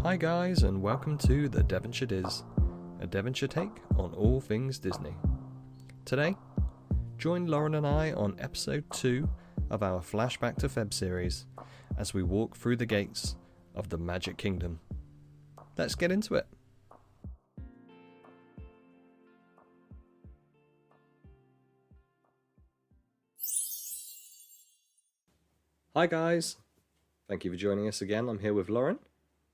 Hi guys, and welcome to The Devonshire Diz, a Devonshire take on all things Disney. Today, join Lauren and I on episode 2 of our Flashback to Feb series as we walk through the gates of the Magic Kingdom. Let's get into it. Hi guys, thank you for joining us again. I'm here with Lauren.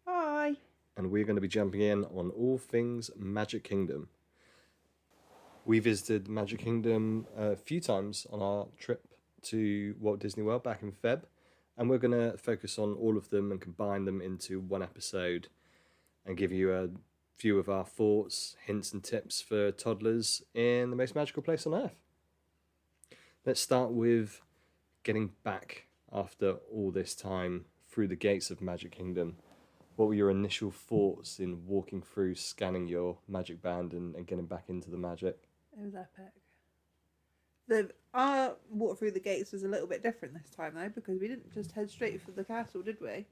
Hi. And we're going to be jumping in on all things Magic Kingdom. We visited Magic Kingdom a few times on our trip to Walt Disney World back in Feb, and we're going to focus on all of them and combine them into one episode and give you a few of our thoughts, hints and tips for toddlers in the most magical place on earth. Let's start with getting back after all this time through the gates of Magic Kingdom. What were your initial thoughts in walking through, scanning your magic band and getting back into the magic? It was epic. Our walk through the gates was a little bit different this time though, because we didn't just head straight for the castle, did we?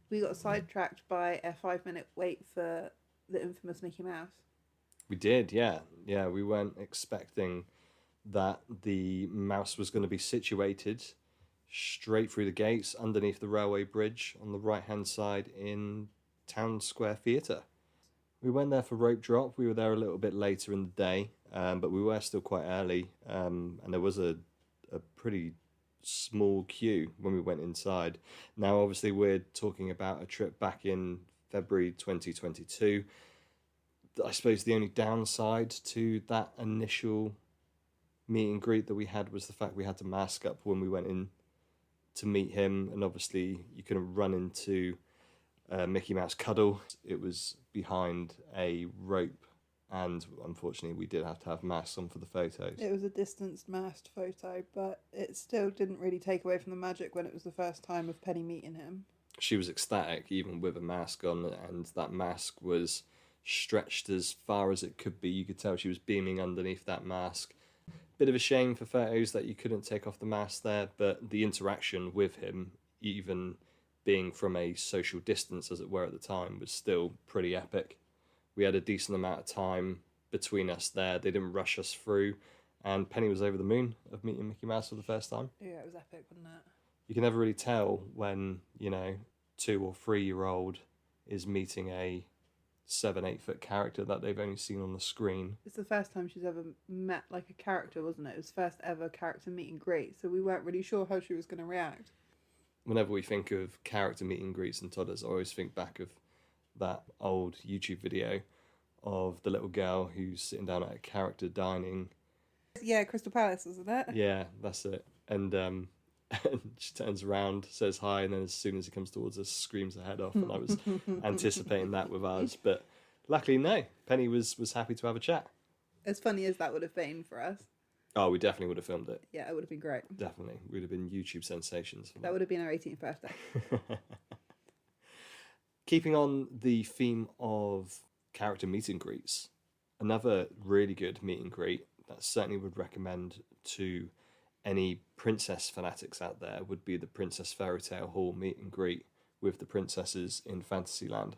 We got sidetracked by a 5-minute wait for the infamous Mickey Mouse. We did, yeah. Yeah, we weren't expecting that the mouse was going to be situated straight through the gates underneath the railway bridge on the right hand side in Town Square Theatre. We went there for rope drop. We were there a little bit later in the day, but we were still quite early, and there was a pretty small queue when we went inside. Now obviously we're talking about a trip back in February 2022. I suppose the only downside to that initial meet and greet that we had was the fact we had to mask up when we went in to meet him, and obviously you couldn't run into Mickey Mouse cuddle. It was behind a rope, and unfortunately we did have to have masks on for the photos. It was a distanced masked photo, but it still didn't really take away from the magic when it was the first time of Penny meeting him. She was ecstatic even with a mask on, and that mask was stretched as far as it could be. You could tell she was beaming underneath that mask. Bit of a shame for photos that you couldn't take off the mask there, but the interaction with him, even being from a social distance as it were at the time, was still pretty epic. We had a decent amount of time between us there. They didn't rush us through, and Penny was over the moon of meeting Mickey Mouse for the first time. Yeah, it was epic, wasn't it? You can never really tell when, 2 or 3-year-old is meeting a 7-8 foot character that they've only seen on the screen. It's the first time she's ever met like a character, wasn't it? It was first ever character meet and greet, so we weren't really sure how she was going to react. Whenever we think of character meet and greets and toddlers, I always think back of that old YouTube video of the little girl who's sitting down at a character dining. Yeah, Crystal Palace, wasn't it? Yeah, that's it. And and she turns around, says hi, and then as soon as he comes towards us, screams her head off. And I was anticipating that with ours, but luckily no. Penny was happy to have a chat. As funny as that would have been for us. Oh, we definitely would have filmed it. Yeah, it would have been great. Definitely. We would have been YouTube sensations. That would have been our 18th birthday. Keeping on the theme of character meet and greets, another really good meet and greet that I certainly would recommend to any princess fanatics out there would be the Princess Fairy Tale Hall meet and greet with the princesses in Fantasyland.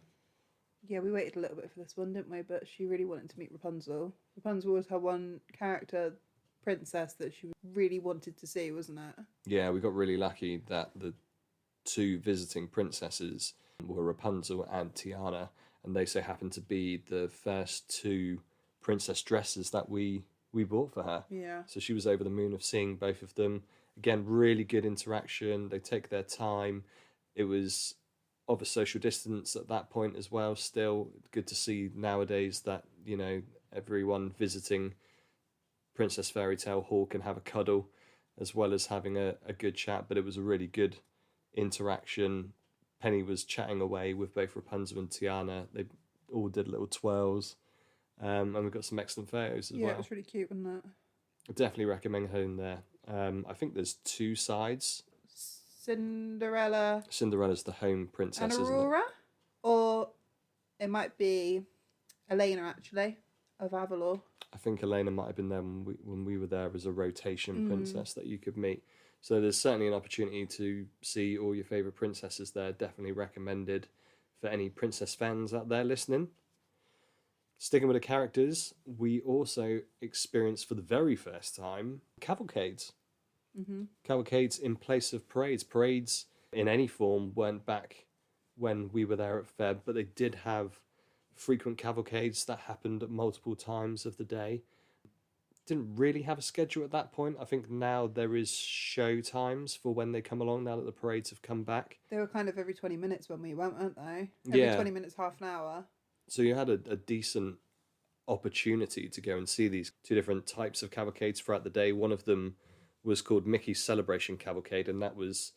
Yeah, we waited a little bit for this one, didn't we? But she really wanted to meet Rapunzel. Rapunzel was her one character princess that she really wanted to see, wasn't it? Yeah, we got really lucky that the 2 visiting princesses were Rapunzel and Tiana, and they so happened to be the first 2 princess dresses that we bought for her. Yeah. So she was over the moon of seeing both of them. Again, really good interaction. They take their time. It was of a social distance at that point as well. Still good to see nowadays that, everyone visiting Princess Fairy Tale Hall can have a cuddle as well as having a good chat. But it was a really good interaction. Penny was chatting away with both Rapunzel and Tiana. They all did little twirls. And we got some excellent photos as well. Yeah, it was really cute, wasn't it? I definitely recommend heading there. I think there's 2 sides. Cinderella's the home princess, and isn't Aurora? it? Or it might be Elena, actually, of Avalor. I think Elena might have been there when we were there as a rotation princess that you could meet. So there's certainly an opportunity to see all your favourite princesses there. Definitely recommended for any princess fans out there listening. Sticking with the characters, we also experienced for the very first time cavalcades. Mm-hmm. Cavalcades in place of parades. Parades in any form weren't back when we were there at Feb, but they did have frequent cavalcades that happened at multiple times of the day. Didn't really have a schedule at that point. I think now there is show times for when they come along, now that the parades have come back. They were kind of every 20 minutes when we went, weren't they? Yeah. Every 20 minutes, half an hour. So you had a decent opportunity to go and see these two different types of cavalcades throughout the day. One of them was called Mickey's Celebration Cavalcade, and that was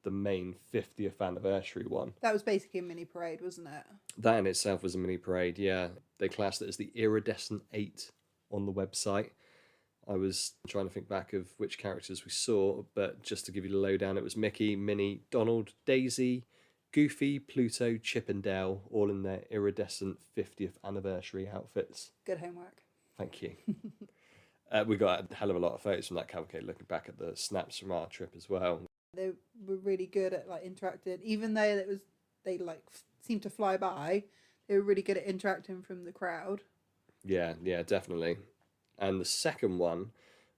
the main 50th anniversary one. That was basically a mini parade, wasn't it? That in itself was a mini parade, yeah. They classed it as the Iridescent 8 on the website. I was trying to think back of which characters we saw, but just to give you the lowdown, it was Mickey, Minnie, Donald, Daisy, Goofy, Pluto, Chip and Dale, all in their iridescent 50th anniversary outfits. Good homework. Thank you. We got a hell of a lot of photos from that cavalcade, looking back at the snaps from our trip as well. They were really good at interacting, even though they seemed to fly by. They were really good at interacting from the crowd. Yeah, definitely. And the second one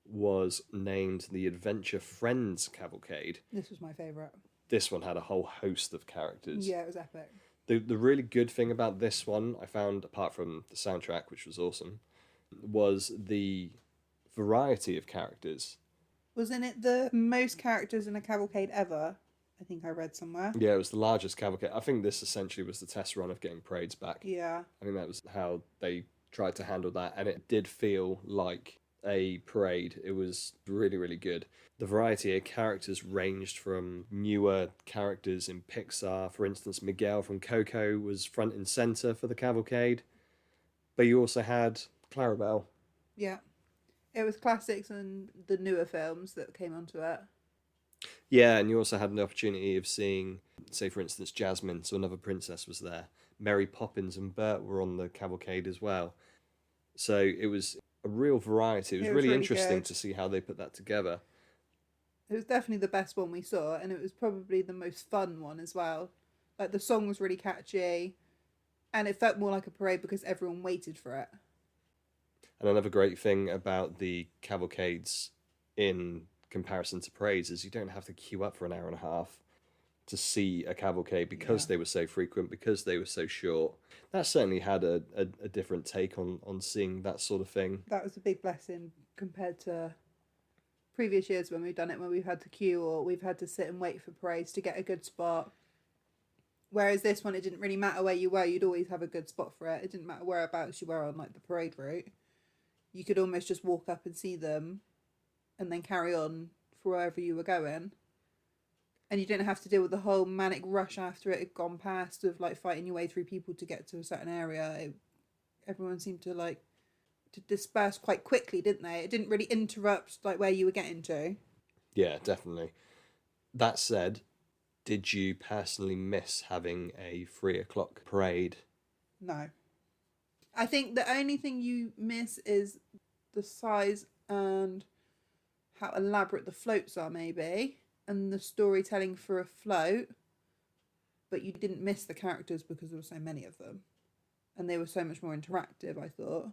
was named the Adventure Friends Cavalcade. This was my favourite. This one had a whole host of characters. Yeah, it was epic. The really good thing about this one, I found, apart from the soundtrack, which was awesome, was the variety of characters. Wasn't it the most characters in a cavalcade ever? I think I read somewhere. Yeah, it was the largest cavalcade. I think this essentially was the test run of getting parades back. Yeah. I think that was how they tried to handle that, and it did feel like a parade. It was really, really good. The variety of characters ranged from newer characters in Pixar. For instance, Miguel from Coco was front and center for the cavalcade, but you also had Clarabelle. Yeah. It was classics and the newer films that came onto it. Yeah, and you also had an opportunity of seeing, say, for instance, Jasmine, so another princess was there. Mary Poppins and Bert were on the cavalcade as well. So it was a real variety. It was really interesting to see how they put that together. It was definitely the best one we saw, and it was probably the most fun one as well. Like, the song was really catchy, and it felt more like a parade because everyone waited for it. And another great thing about the cavalcades in comparison to parades is you don't have to queue up for an hour and a half to see a cavalcade because they were so frequent, because they were so short. That certainly had a different take on seeing that sort of thing. That was a big blessing compared to previous years when we've done it, when we've had to queue or we've had to sit and wait for parades to get a good spot. Whereas this one, it didn't really matter where you were, you'd always have a good spot for it. It didn't matter whereabouts you were on the parade route. You could almost just walk up and see them and then carry on for wherever you were going. And you didn't have to deal with the whole manic rush after it had gone past of fighting your way through people to get to a certain area. Everyone seemed to disperse quite quickly, didn't they? It didn't really interrupt where you were getting to. Yeah, definitely. That said, did you personally miss having a 3:00 parade? No. I think the only thing you miss is the size and how elaborate the floats are, maybe, and the storytelling for a float. But you didn't miss the characters because there were so many of them. And they were so much more interactive, I thought.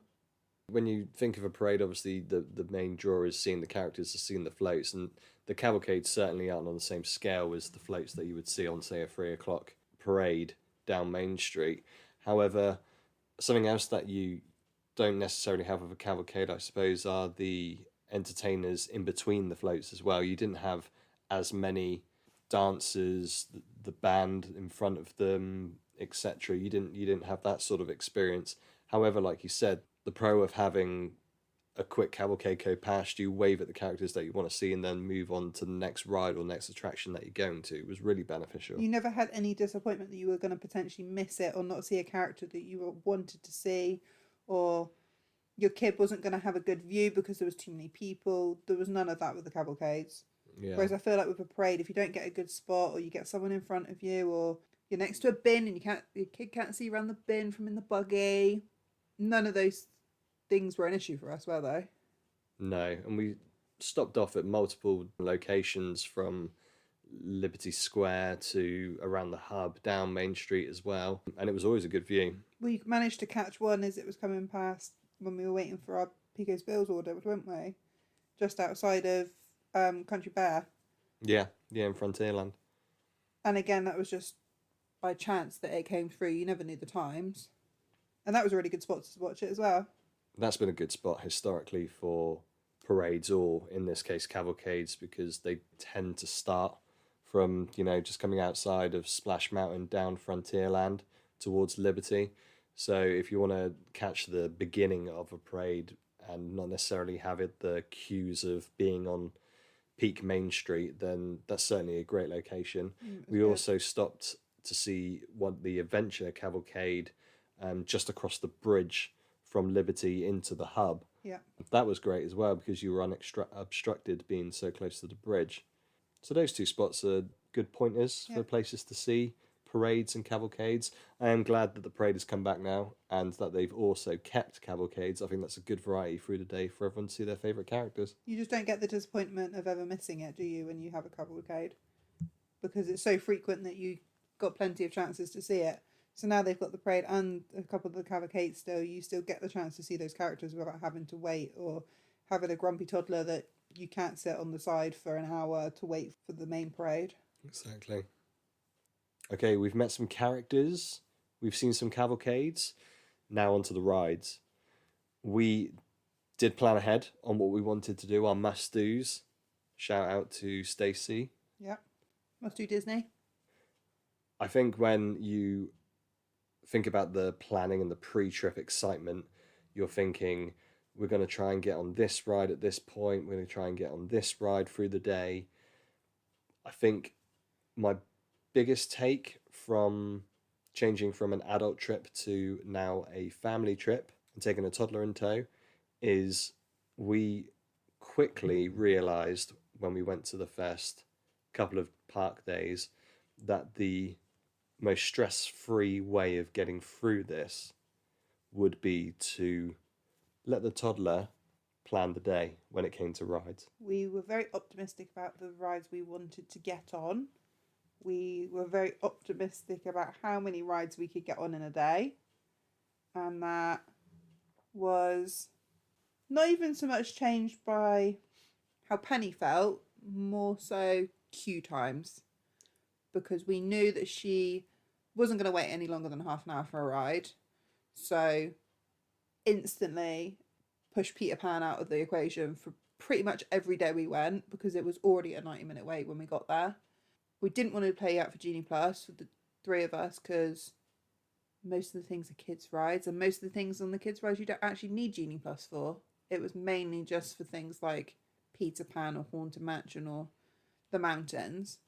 When you think of a parade, obviously the main draw is seeing the characters, is seeing the floats, and the cavalcades certainly aren't on the same scale as the floats that you would see on, say, a 3:00 parade down Main Street. However, something else that you don't necessarily have with a cavalcade, I suppose, are the entertainers in between the floats as well. You didn't have as many dancers, the band in front of them, etc. You didn't have that sort of experience. However, like you said, the pro of having a quick cavalcade go past you, wave at the characters that you want to see, and then move on to the next ride or next attraction that you're going to was really beneficial. You never had any disappointment that you were going to potentially miss it or not see a character that you wanted to see, or your kid wasn't going to have a good view because there was too many people. There was none of that with the cavalcades. Yeah. Whereas I feel like with a parade, if you don't get a good spot, or you get someone in front of you, or you're next to a bin and your kid can't see around the bin from in the buggy, none of those things were an issue for us, were they? No, and we stopped off at multiple locations from Liberty Square to around the hub, down Main Street as well. And it was always a good view. We managed to catch one as it was coming past when we were waiting for our Pico's Bills order, weren't we? Just outside of Country Bear. Yeah, in Frontierland. And again, that was just by chance that it came through. You never knew the times. And that was a really good spot to watch it as well. That's been a good spot historically for parades, or in this case cavalcades, because they tend to start from, just coming outside of Splash Mountain down Frontierland towards Liberty. So if you want to catch the beginning of a parade and not necessarily have it the cues of being on peak Main Street, then that's certainly a great location. We also stopped to see the Adventure Cavalcade just across the bridge from Liberty into the hub. Yeah. That was great as well because you were unobstructed being so close to the bridge. So those two spots are good pointers for places to see parades and cavalcades. I am glad that the parade has come back now and that they've also kept cavalcades. I think that's a good variety through the day for everyone to see their favourite characters. You just don't get the disappointment of ever missing it, do you, when you have a cavalcade? Because it's so frequent that you got plenty of chances to see it. So now they've got the parade and a couple of the cavalcades still. You still get the chance to see those characters without having to wait or having a grumpy toddler that you can't sit on the side for an hour to wait for the main parade. Exactly. Okay, we've met some characters. We've seen some cavalcades. Now onto the rides. We did plan ahead on what we wanted to do, our must-dos. Shout out to Stacey. Yeah. Must do Disney. I think when you think about the planning and the pre-trip excitement, you're thinking, we're going to try and get on this ride at this point. We're going to try and get on this ride through the day. I think my biggest take from changing from an adult trip to now a family trip and taking a toddler in tow is we quickly realised when we went to the first couple of park days that the most stress-free way of getting through this would be to let the toddler plan the day when it came to rides. We were very optimistic about the rides we wanted to get on. We were very optimistic about how many rides we could get on in a day. And that was not even so much changed by how Penny felt, more so queue times. Because we knew that she wasn't going to wait any longer than half an hour for a ride. So instantly pushed Peter Pan out of the equation for pretty much every day we went, because it was already a 90-minute wait when we got there. We didn't want to play out for Genie Plus with the three of us because most of the things are kids' rides, and most of the things on the kids' rides you don't actually need Genie Plus for. It was mainly just for things like Peter Pan or Haunted Mansion or the mountains.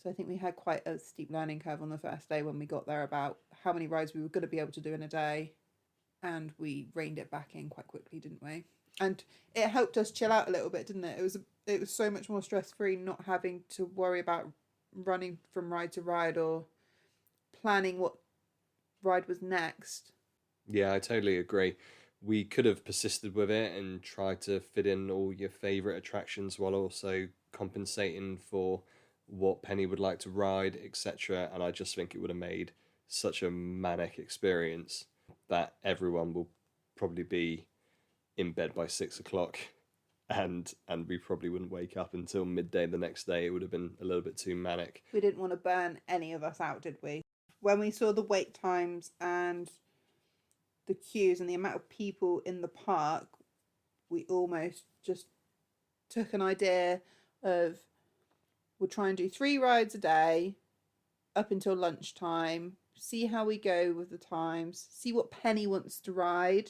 So I think we had quite a steep learning curve on the first day when we got there about how many rides we were going to be able to do in a day. And we reined it back in quite quickly, didn't we? And it helped us chill out a little bit, didn't it? It was so much more stress-free, not having to worry about running from ride to ride or planning what ride was next. Yeah, I totally agree. We could have persisted with it and tried to fit in all your favourite attractions while also compensating for what Penny would like to ride, etc. And I just think it would have made such a manic experience that everyone will probably be in bed by 6 o'clock. And we probably wouldn't wake up until midday the next day. It would have been a little bit too manic. We didn't want to burn any of us out, did we? When we saw the wait times and the queues and the amount of people in the park, we almost just took an idea of, we'll try and do 3 rides a day up until lunchtime, see how we go with the times, see what Penny wants to ride.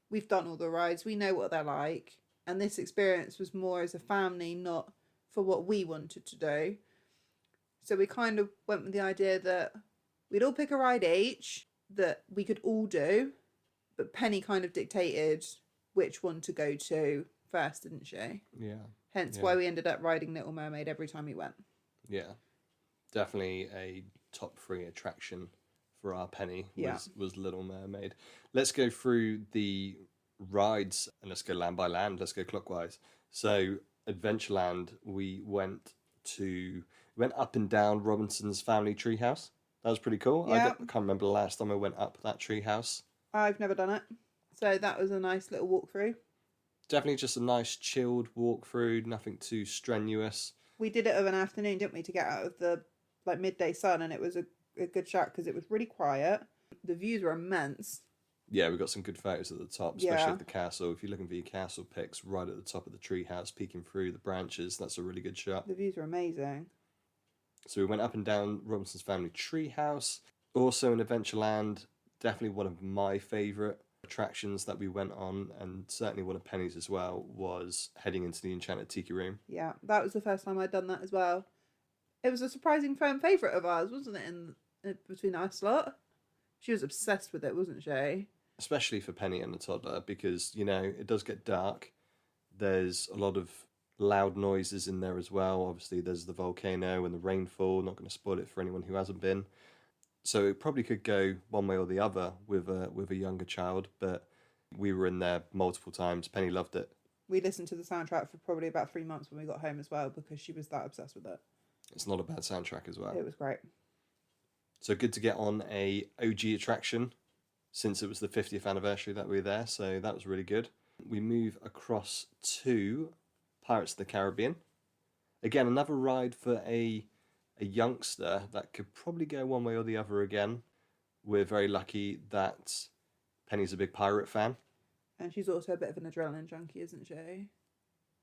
We've done all the rides, we know what they're like. And this experience was more as a family, not for what we wanted to do. So we kind of went with the idea that we'd all pick a ride each that we could all do, but Penny kind of dictated which one to go to first, didn't she? Yeah. Hence why we ended up riding Little Mermaid every time we went. Yeah. Definitely a top 3 attraction for our Penny was Little Mermaid. Let's go through the rides and let's go land by land. Let's go clockwise. So Adventureland, we went to We went up and down Robinson's family treehouse. That was pretty cool. Yeah. I can't remember the last time I went up that treehouse. I've never done it. So that was a nice little walkthrough. Definitely just a nice chilled walkthrough, nothing too strenuous. We did it of an afternoon, didn't we, to get out of the midday sun, and it was a good shot because it was really quiet. The views were immense. Yeah, we got some good photos at the top, especially of the castle. If you're looking for your castle pics, right at the top of the treehouse, peeking through the branches, that's a really good shot. The views were amazing. So we went up and down Robinson's family treehouse. Also in Adventureland, definitely one of my favourite attractions that we went on, and certainly one of Penny's as well, was heading into the Enchanted Tiki Room. Yeah, that was the first time I'd done that as well. It was a surprising fan favourite of ours, wasn't it, in between us lot? She was obsessed with it, wasn't she? Especially for Penny and the toddler, because, you know, it does get dark. There's a lot of loud noises in there as well. Obviously, there's the volcano and the rainfall. Not going to spoil it for anyone who hasn't been. So it probably could go one way or the other with a younger child, but we were in there multiple times. Penny loved it. We listened to the soundtrack for probably about 3 months when we got home as well, because she was that obsessed with it. It's not a bad soundtrack as well. It was great. So good to get on a OG attraction, since it was the 50th anniversary that we were there, so that was really good. We move across to Pirates of the Caribbean. Again, another ride for a youngster that could probably go one way or the other again. We're very lucky that Penny's a big pirate fan. And she's also a bit of an adrenaline junkie, isn't she?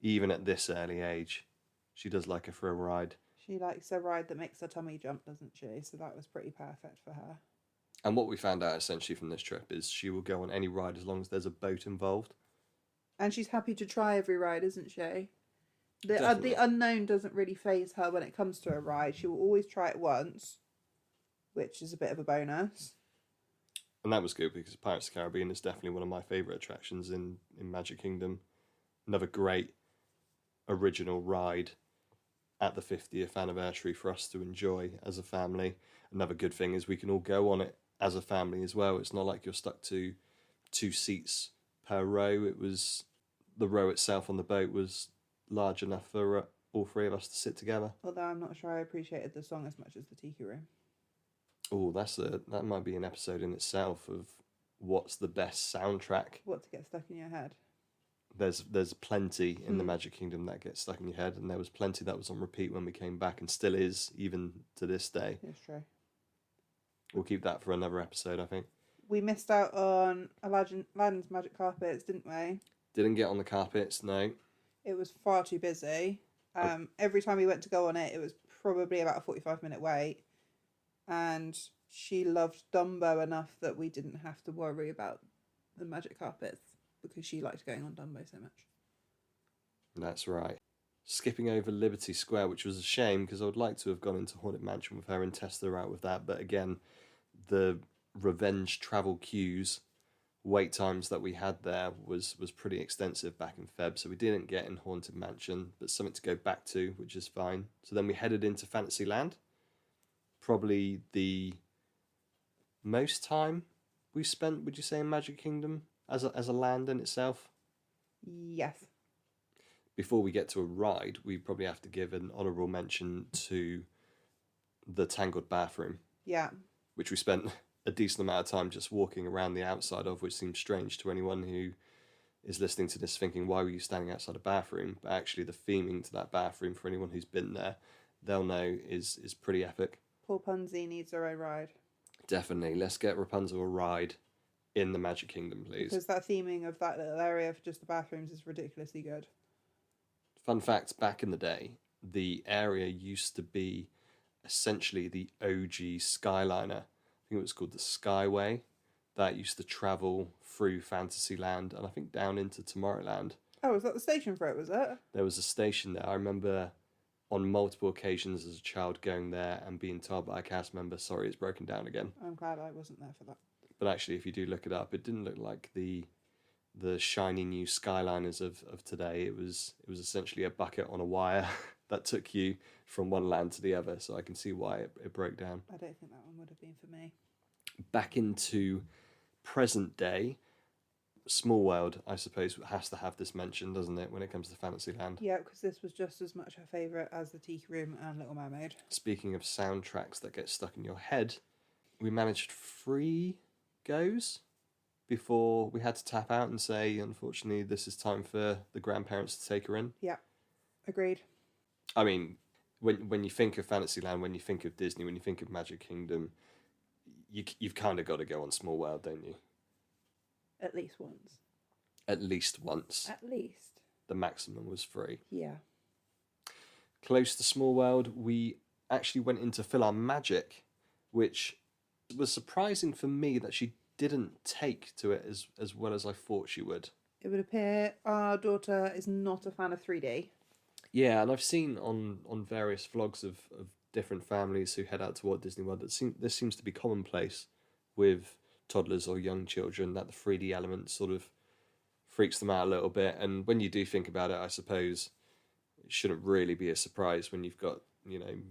Even at this early age, she does like a thrill ride. She likes a ride that makes her tummy jump, doesn't she? So that was pretty perfect for her. And what we found out essentially from this trip is she will go on any ride as long as there's a boat involved. And she's happy to try every ride, isn't she? The unknown doesn't really faze her when it comes to a ride. She will always try it once, which is a bit of a bonus. And that was good, because Pirates of the Caribbean is definitely one of my favourite attractions in Magic Kingdom. Another great original ride at the 50th anniversary for us to enjoy as a family. Another good thing is we can all go on it as a family as well. It's not like you're stuck to 2 seats per row. It was, the row itself on the boat was large enough for all 3 of us to sit together. Although I'm not sure I appreciated the song as much as the Tiki Room. Oh, that might be an episode in itself of what's the best soundtrack. What to get stuck in your head. There's plenty in the Magic Kingdom that gets stuck in your head, and there was plenty that was on repeat when we came back, and still is, even to this day. It's true. We'll keep that for another episode, I think. We missed out on Aladdin's Magic Carpets, didn't we? Didn't get on the carpets, no. It was far too busy. Every time we went to go on it, it was probably about a 45-minute wait. And she loved Dumbo enough that we didn't have to worry about the Magic Carpets, because she liked going on Dumbo so much. That's right. Skipping over Liberty Square, which was a shame, because I would like to have gone into Haunted Mansion with her and tested her out with that. But again, the revenge travel queues, wait times that we had there was pretty extensive back in Feb. So we didn't get in Haunted Mansion, but something to go back to, which is fine. So then we headed into Fantasyland. Probably the most time we spent, would you say, in Magic Kingdom as a land in itself? Yes. Before we get to a ride, we probably have to give an honourable mention to the Tangled bathroom. Yeah. Which we spent a decent amount of time just walking around the outside of, which seems strange to anyone who is listening to this thinking, why were you standing outside a bathroom? But actually the theming to that bathroom, for anyone who's been there, they'll know is pretty epic. Poor Punzi needs her own ride. Definitely. Let's get Rapunzel a ride in the Magic Kingdom, please. Because that theming of that little area for just the bathrooms is ridiculously good. Fun fact, back in the day, the area used to be essentially the OG Skyliner. I think it was called the Skyway. That used to travel through Fantasyland and I think down into Tomorrowland. Oh, was that the station for it, was it? There was a station there. I remember on multiple occasions as a child going there and being told by a cast member, sorry, it's broken down again. I'm glad I wasn't there for that. But actually, if you do look it up, it didn't look like the shiny new Skyliners of today. It was essentially a bucket on a wire that took you from one land to the other. So I can see why it broke down. I don't think that one would have been for me. Back into present day, Small World, I suppose, has to have this mention, doesn't it, when it comes to Fantasyland? Yeah, because this was just as much her favourite as the Tiki Room and Little Mermaid. Speaking of soundtracks that get stuck in your head, we managed 3 goes before we had to tap out and say, unfortunately, this is time for the grandparents to take her in. Yeah, agreed. I mean, when you think of Fantasyland, when you think of Disney, when you think of Magic Kingdom, you've kind of got to go on Small World, don't you? At least once. At least once. At least. The maximum was 3. Yeah. Close to Small World, we actually went in to fill our magic, which was surprising for me that she didn't take to it as well as I thought she would. It would appear our daughter is not a fan of 3D. Yeah, and I've seen on various vlogs of different families who head out to Walt Disney World that this seems to be commonplace with toddlers or young children, that the 3D element sort of freaks them out a little bit. And when you do think about it, I suppose it shouldn't really be a surprise when you've got,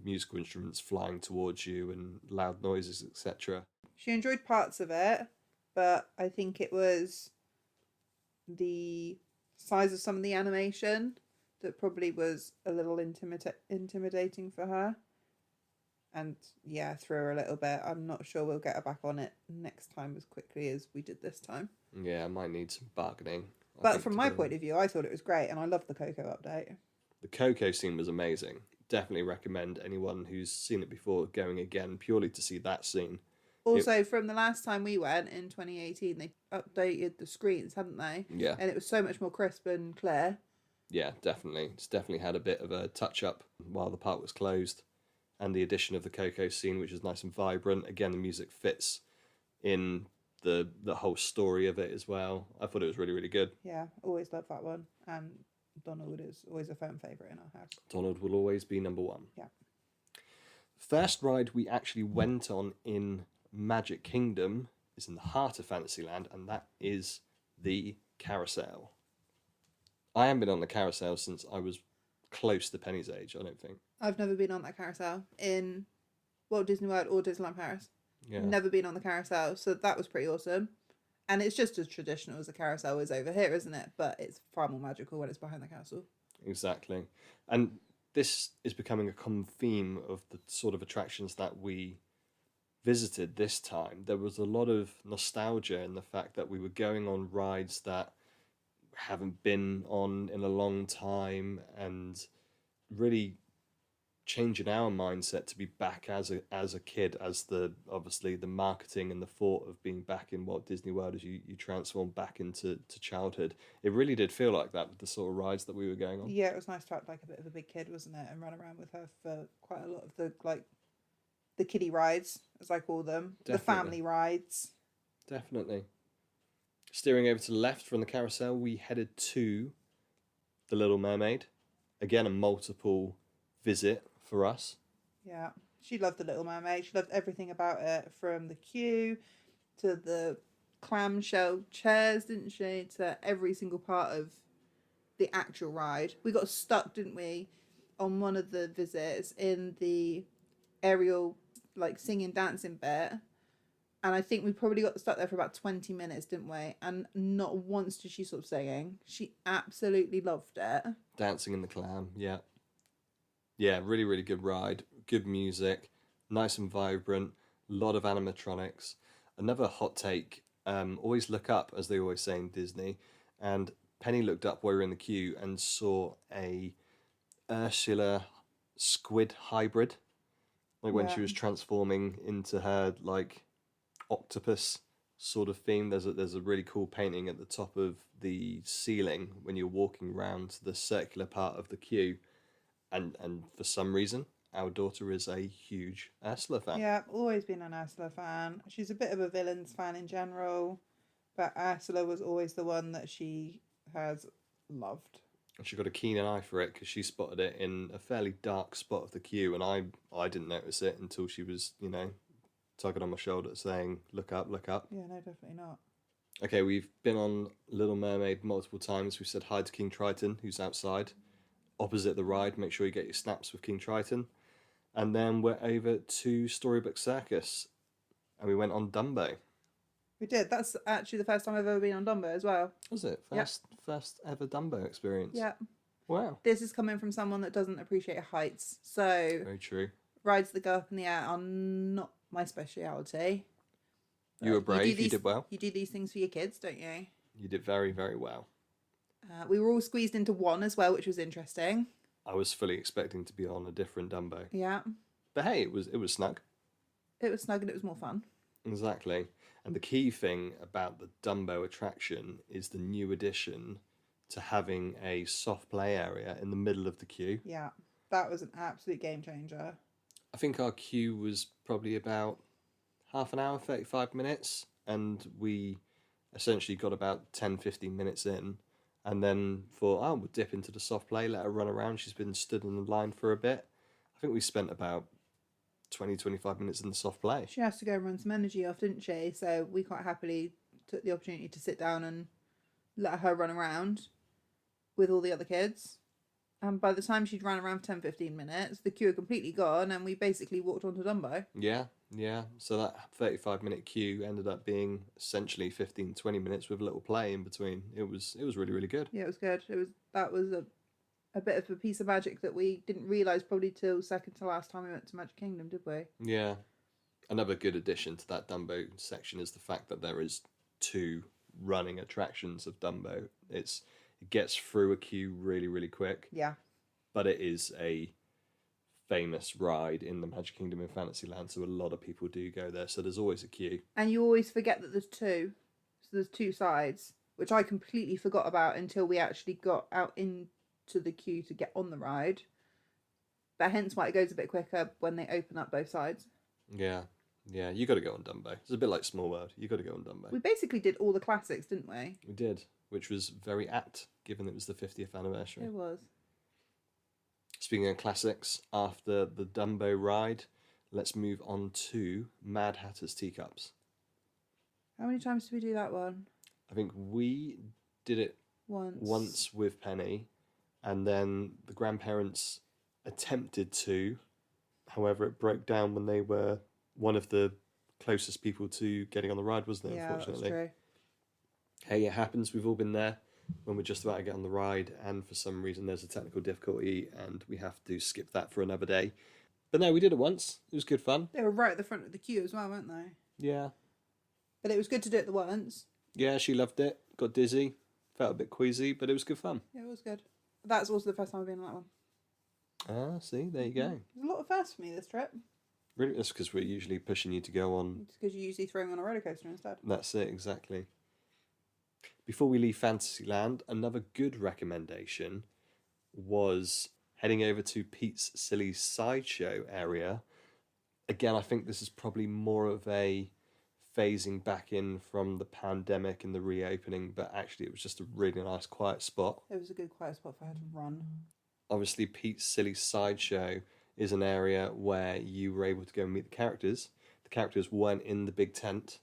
musical instruments flying towards you and loud noises, etc. She enjoyed parts of it, but I think it was the size of some of the animation that probably was a little intimidating for her. And yeah, threw her a little bit. I'm not sure we'll get her back on it next time as quickly as we did this time. Yeah, I might need some bargaining. But from my point of view, I thought it was great, and I loved the Coco update. The Coco scene was amazing. Definitely recommend anyone who's seen it before going again, purely to see that scene. Also, from the last time we went in 2018, they updated the screens, hadn't they? Yeah. And it was so much more crisp and clear. Yeah, definitely. It's definitely had a bit of a touch-up while the park was closed. And the addition of the Coco scene, which is nice and vibrant. Again, the music fits in the whole story of it as well. I thought it was really, really good. Yeah, always loved that one. And Donald is always a firm favourite in our house. Donald will always be number 1. Yeah. First ride we actually went on in Magic Kingdom is in the heart of Fantasyland, and that is the carousel. I haven't been on the carousel since I was close to Penny's age, I don't think. I've never been on that carousel in Walt Disney World or Disneyland Paris. Yeah. Never been on the carousel, so that was pretty awesome. And it's just as traditional as the carousel is over here, isn't it? But it's far more magical when it's behind the castle. Exactly. And this is becoming a common theme of the sort of attractions that we visited this time. There was a lot of nostalgia in the fact that we were going on rides that haven't been on in a long time, and really changing our mindset to be back as a kid, as obviously the marketing and the thought of being back in Walt Disney World as you transform back into childhood. It really did feel like that with the sort of rides that we were going on. Yeah, it was nice to act like a bit of a big kid, wasn't it? And run around with her for quite a lot of the kiddie rides, as I call them. Definitely. The family rides. Definitely. Steering over to the left from the carousel, we headed to the Little Mermaid. Again, a multiple visit for us. Yeah, she loved the Little Mermaid. She loved everything about it, from the queue to the clamshell chairs, didn't she? To every single part of the actual ride. We got stuck, didn't we, on one of the visits in the aerial singing dancing bit. And I think we probably got stuck there for about 20 minutes, didn't we? And not once did she stop singing. She absolutely loved it. Dancing in the Clam, yeah. Yeah, really, really good ride. Good music. Nice and vibrant. A lot of animatronics. Another hot take, always look up, as they always say in Disney. And Penny looked up while we were in the queue and saw a Ursula squid hybrid. When she was transforming into her, octopus sort of theme. There's a really cool painting at the top of the ceiling when you're walking around the circular part of the queue, and for some reason our daughter is a huge Ursula fan. Yeah, always been an Ursula fan. She's a bit of a villains fan in general, but Ursula was always the one that she has loved. And she got a keen eye for it because she spotted it in a fairly dark spot of the queue, and I didn't notice it until she was tugging on my shoulder saying, look up, look up. Yeah, no, definitely not. Okay, we've been on Little Mermaid multiple times. We said hi to King Triton, who's outside, opposite the ride. Make sure you get your snaps with King Triton. And then we're over to Storybook Circus, and we went on Dumbo. We did. That's actually the first time I've ever been on Dumbo as well. Was it? First ever Dumbo experience. Yeah. Wow. This is coming from someone that doesn't appreciate heights. So Very true. rides that go up in the air are not my speciality. You were brave. You did well. You do these things for your kids, don't you? You did very, very well. We were all squeezed into one as well, which was interesting. I was fully expecting to be on a different Dumbo. Yeah. But hey, it was snug. It was snug and it was more fun. Exactly. And the key thing about the Dumbo attraction is the new addition to having a soft play area in the middle of the queue. Yeah. That was an absolute game changer. I think our queue was probably about half an hour, 35 minutes, and we essentially got about 10-15 minutes in, and then thought, oh, we'll dip into the soft play, let her run around. She's been stood in the line for a bit. I think we spent about 20-25 minutes in the soft play. She has to go and run some energy off, didn't she? So we quite happily took the opportunity to sit down and let her run around with all the other kids. And by the time she'd run around for 10-15 minutes, the queue had completely gone and we basically walked onto Dumbo. Yeah. So that 35-minute queue ended up being essentially 15-20 minutes with a little play in between. It was really, really good. Yeah, it was good. That was a bit of a piece of magic that we didn't realise probably till second to last time we went to Magic Kingdom, did we? Yeah. Another good addition to that Dumbo section is the fact that there is 2 running attractions of Dumbo. It gets through a queue really, really quick. Yeah. But it is a famous ride in the Magic Kingdom in Fantasyland, so a lot of people do go there. So there's always a queue. And you always forget that there's 2. So there's 2 sides, which I completely forgot about until we actually got out into the queue to get on the ride. But hence why it goes a bit quicker when they open up both sides. Yeah, you got to go on Dumbo. It's a bit like Small World. You got to go on Dumbo. We basically did all the classics, didn't we? We did, which was very apt, given it was the 50th anniversary. It was. Speaking of classics, after the Dumbo ride, let's move on to Mad Hatter's Teacups. How many times did we do that one? I think we did it once with Penny, and then the grandparents attempted to. However, it broke down when they were one of the closest people to getting on the ride, wasn't it? Yeah, unfortunately. that's true. Hey, it happens. We've all been there when we're just about to get on the ride, and for some reason there's a technical difficulty, and we have to skip that for another day. But no, we did it once. It was good fun. They were right at the front of the queue as well, weren't they? Yeah. But it was good to do it the once. Yeah, she loved it. Got dizzy. Felt a bit queasy, but it was good fun. Yeah, it was good. That's also the first time I've been on that one. Ah, see, there you go. There's a lot of firsts for me this trip. Really, that's because we're usually pushing you to go on. It's because you usually throw me on a roller coaster instead. That's it, exactly. Before we leave Fantasyland, another good recommendation was heading over to Pete's Silly Sideshow area. Again, I think this is probably more of a phasing back in from the pandemic and the reopening, but actually it was just a really nice quiet spot. It was a good quiet spot for her to run. Obviously, Pete's Silly Sideshow is an area where you were able to go and meet the characters. The characters weren't in the big tent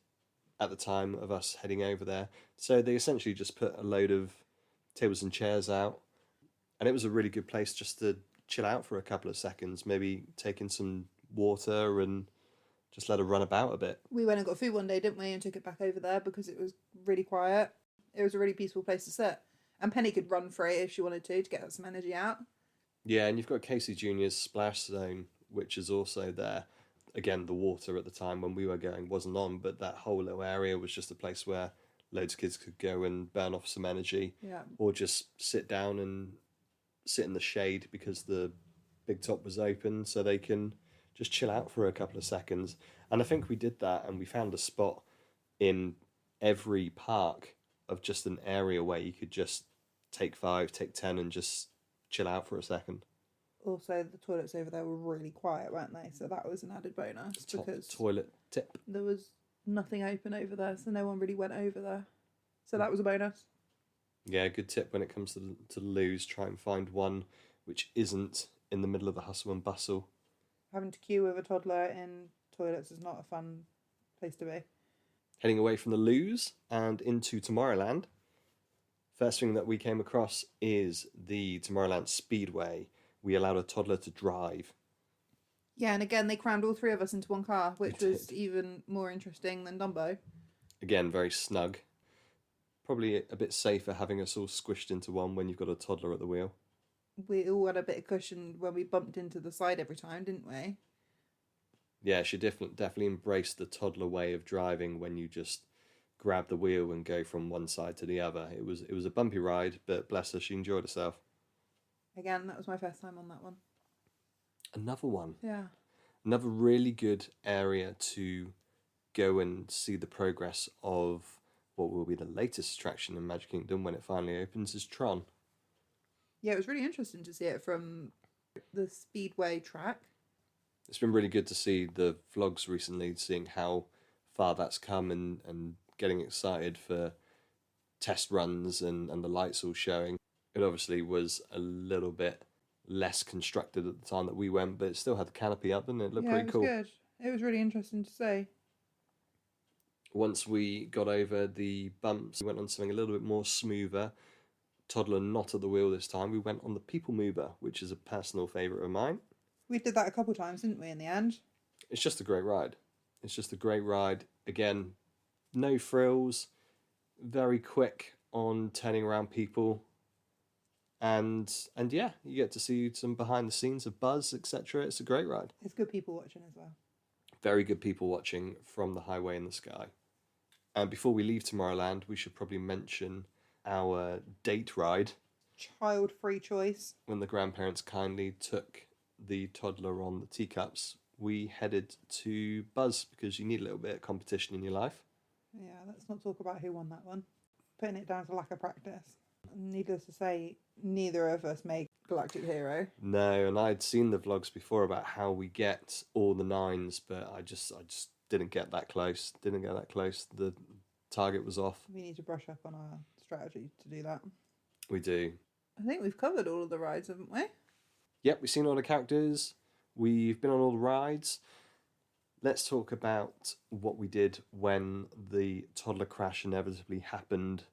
at the time of us heading over there, so they essentially just put a load of tables and chairs out, and it was a really good place just to chill out for a couple of seconds, maybe take in some water and just let her run about a bit. We went and got food one day, didn't we, and took it back over there because it was really quiet. It was a really peaceful place to sit. And Penny could run free if she wanted to get some energy out. Yeah, and you've got Casey Jr.'s Splash Zone, which is also there. Again, the water at the time when we were going wasn't on, but that whole little area was just a place where loads of kids could go and burn off some energy. Yeah. Or just sit down and sit in the shade because the big top was open, so they can just chill out for a couple of seconds. And I think we did that, and we found a spot in every park of just an area where you could just take 5, take 10 and just chill out for a second. Also, the toilets over there were really quiet, weren't they? So that was an added bonus because toilet tip. there was nothing open over there, so no one really went over there. So that was a bonus. Yeah, good tip when it comes to the loos. Try and find one which isn't in the middle of the hustle and bustle. Having to queue with a toddler in toilets is not a fun place to be. Heading away from the loos and into Tomorrowland. First thing that we came across is the Tomorrowland Speedway. We allowed a toddler to drive. Yeah, and again, they crammed all 3 of us into one car, which was even more interesting than Dumbo. Again, very snug. Probably a bit safer having us all squished into one when you've got a toddler at the wheel. We all had a bit of cushion when we bumped into the side every time, didn't we? Yeah, she definitely embraced the toddler way of driving when you just grab the wheel and go from one side to the other. It was a bumpy ride, but bless her, she enjoyed herself. Again, that was my first time on that one. Another one. Yeah. Another really good area to go and see the progress of what will be the latest attraction in Magic Kingdom when it finally opens is Tron. Yeah, it was really interesting to see it from the Speedway track. It's been really good to see the vlogs recently, seeing how far that's come and getting excited for test runs and the lights all showing. It obviously was a little bit less constructed at the time that we went, but it still had the canopy up and it looked pretty cool. Good. It was really interesting to see. Once we got over the bumps, we went on something a little bit more smoother. Toddler not at the wheel this time. We went on the People Mover, which is a personal favourite of mine. We did that a couple of times, didn't we, in the end? It's just a great ride. It's just a great ride. Again, no frills, very quick on turning around people. And yeah, you get to see some behind the scenes of Buzz, etc. It's a great ride. It's good people watching as well. Very good people watching from the highway in the sky. And before we leave Tomorrowland, we should probably mention our date ride. Child-free choice. When the grandparents kindly took the toddler on the teacups, we headed to Buzz because you need a little bit of competition in your life. Yeah, let's not talk about who won that one. Putting it down to lack of practice. Needless to say, neither of us made Galactic Hero. No, and I'd seen the vlogs before about how we get all the nines, but I just didn't get that close. The target was off. We need to brush up on our strategy to do that. We do. I think we've covered all of the rides, haven't we? Yep, we've seen all the characters. We've been on all the rides. Let's talk about what we did when the toddler crash inevitably happened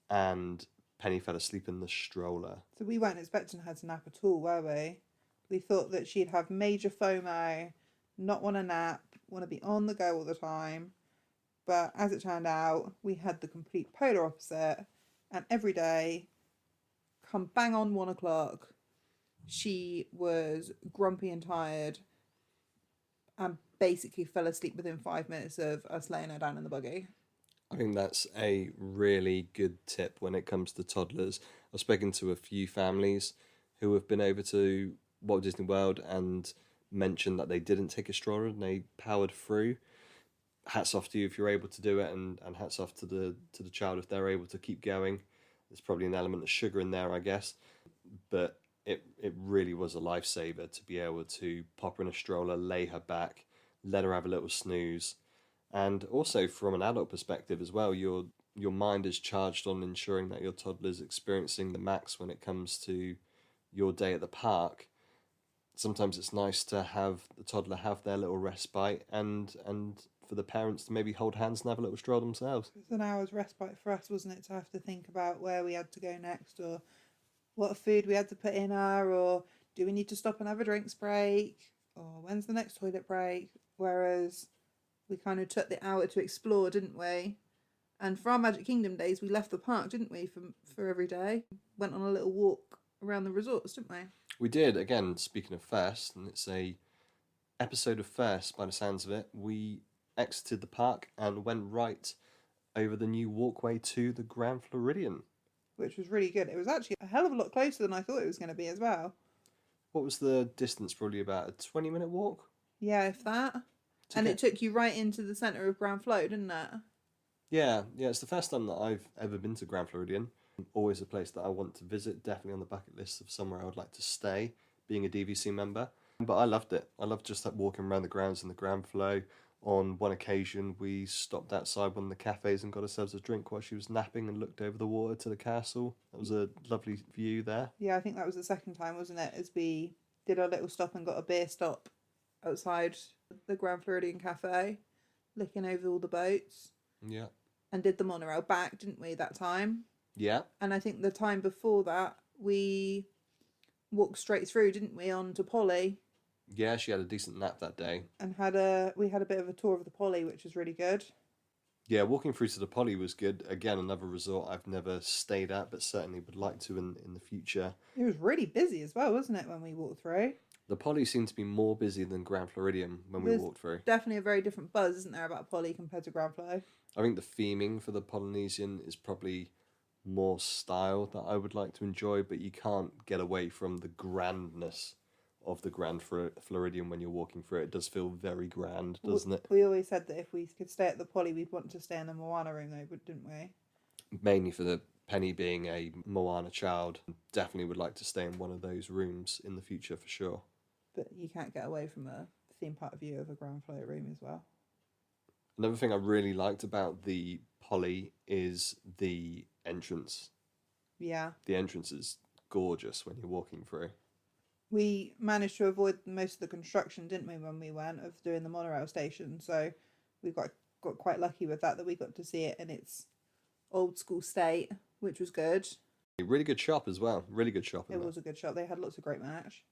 and Penny fell asleep in the stroller. So we weren't expecting her to nap at all, were we? We thought that she'd have major FOMO, not want to nap, want to be on the go all the time. But as it turned out, we had the complete polar opposite. And every day, come bang on 1 o'clock, she was grumpy and tired and basically fell asleep within 5 minutes of us laying her down in the buggy. I think that's a really good tip when it comes to toddlers. I've spoken to a few families who have been over to Walt Disney World and mentioned that they didn't take a stroller and they powered through. Hats off to you if you're able to do it, and hats off to the child if they're able to keep going. There's probably an element of sugar in there, I guess, but it really was a lifesaver to be able to pop her in a stroller, lay her back, let her have a little snooze. And also from an adult perspective as well, your mind is charged on ensuring that your toddler is experiencing the max when it comes to your day at the park. Sometimes it's nice to have the toddler have their little respite and for the parents to maybe hold hands and have a little stroll themselves. It was an hour's respite for us, wasn't it, to have to think about where we had to go next, or what food we had to put in her, or do we need to stop and have a drinks break, or when's the next toilet break? Whereas we kind of took the hour to explore, didn't we? And for our Magic Kingdom days, we left the park, didn't we, for every day? Went on a little walk around the resorts, didn't we? We did. Again, speaking of first, and it's a episode of first by the sounds of it, we exited the park and went right over the new walkway to the Grand Floridian. Which was really good. It was actually a hell of a lot closer than I thought it was going to be as well. What was the distance? Probably about a 20-minute walk? Yeah, if that. It took you right into the centre of Grand Flo, didn't it? Yeah, it's the first time that I've ever been to Grand Floridian. Always a place that I want to visit, definitely on the bucket list of somewhere I would like to stay, being a DVC member. But I loved it. I loved just that walking around the grounds in the Grand Flo. On one occasion, we stopped outside one of the cafes and got ourselves a drink while she was napping and looked over the water to the castle. That was a lovely view there. Yeah, I think that was the second time, wasn't it? As we did our little stop and got a beer stop outside the Grand Floridian Cafe, looking over all the boats. Yeah. And did the monorail back, didn't we, that time? Yeah. And I think the time before that, we walked straight through, didn't we, on to Polly? Yeah, she had a decent nap that day. And we had a bit of a tour of the Polly, which was really good. Yeah, walking through to the Poly was good. Again, another resort I've never stayed at, but certainly would like to in the future. It was really busy as well, wasn't it, when we walked through? The Poly seemed to be more busy than Grand Floridian when we There's walked through. definitely a very different buzz, isn't there, about Poly compared to Grand Flow? I think the theming for the Polynesian is probably more style that I would like to enjoy, but you can't get away from the grandness of the Grand Floridian when you're walking through it. It does feel very grand, doesn't it? We always said that if we could stay at the Poly, we'd want to stay in the Moana room, though, didn't we? Mainly for the Penny being a Moana child. Definitely would like to stay in one of those rooms in the future for sure. But you can't get away from a theme park view of a Grand Flow room as well. Another thing I really liked about the Poly is the entrance. Yeah. The entrance is gorgeous when you're walking through. We managed to avoid most of the construction, didn't we, when we went, of doing the monorail station. So we got quite lucky with that we got to see it in its old school state, which was good. A really good shop as well. Really good shop. It was a good shop. They had lots of great merch.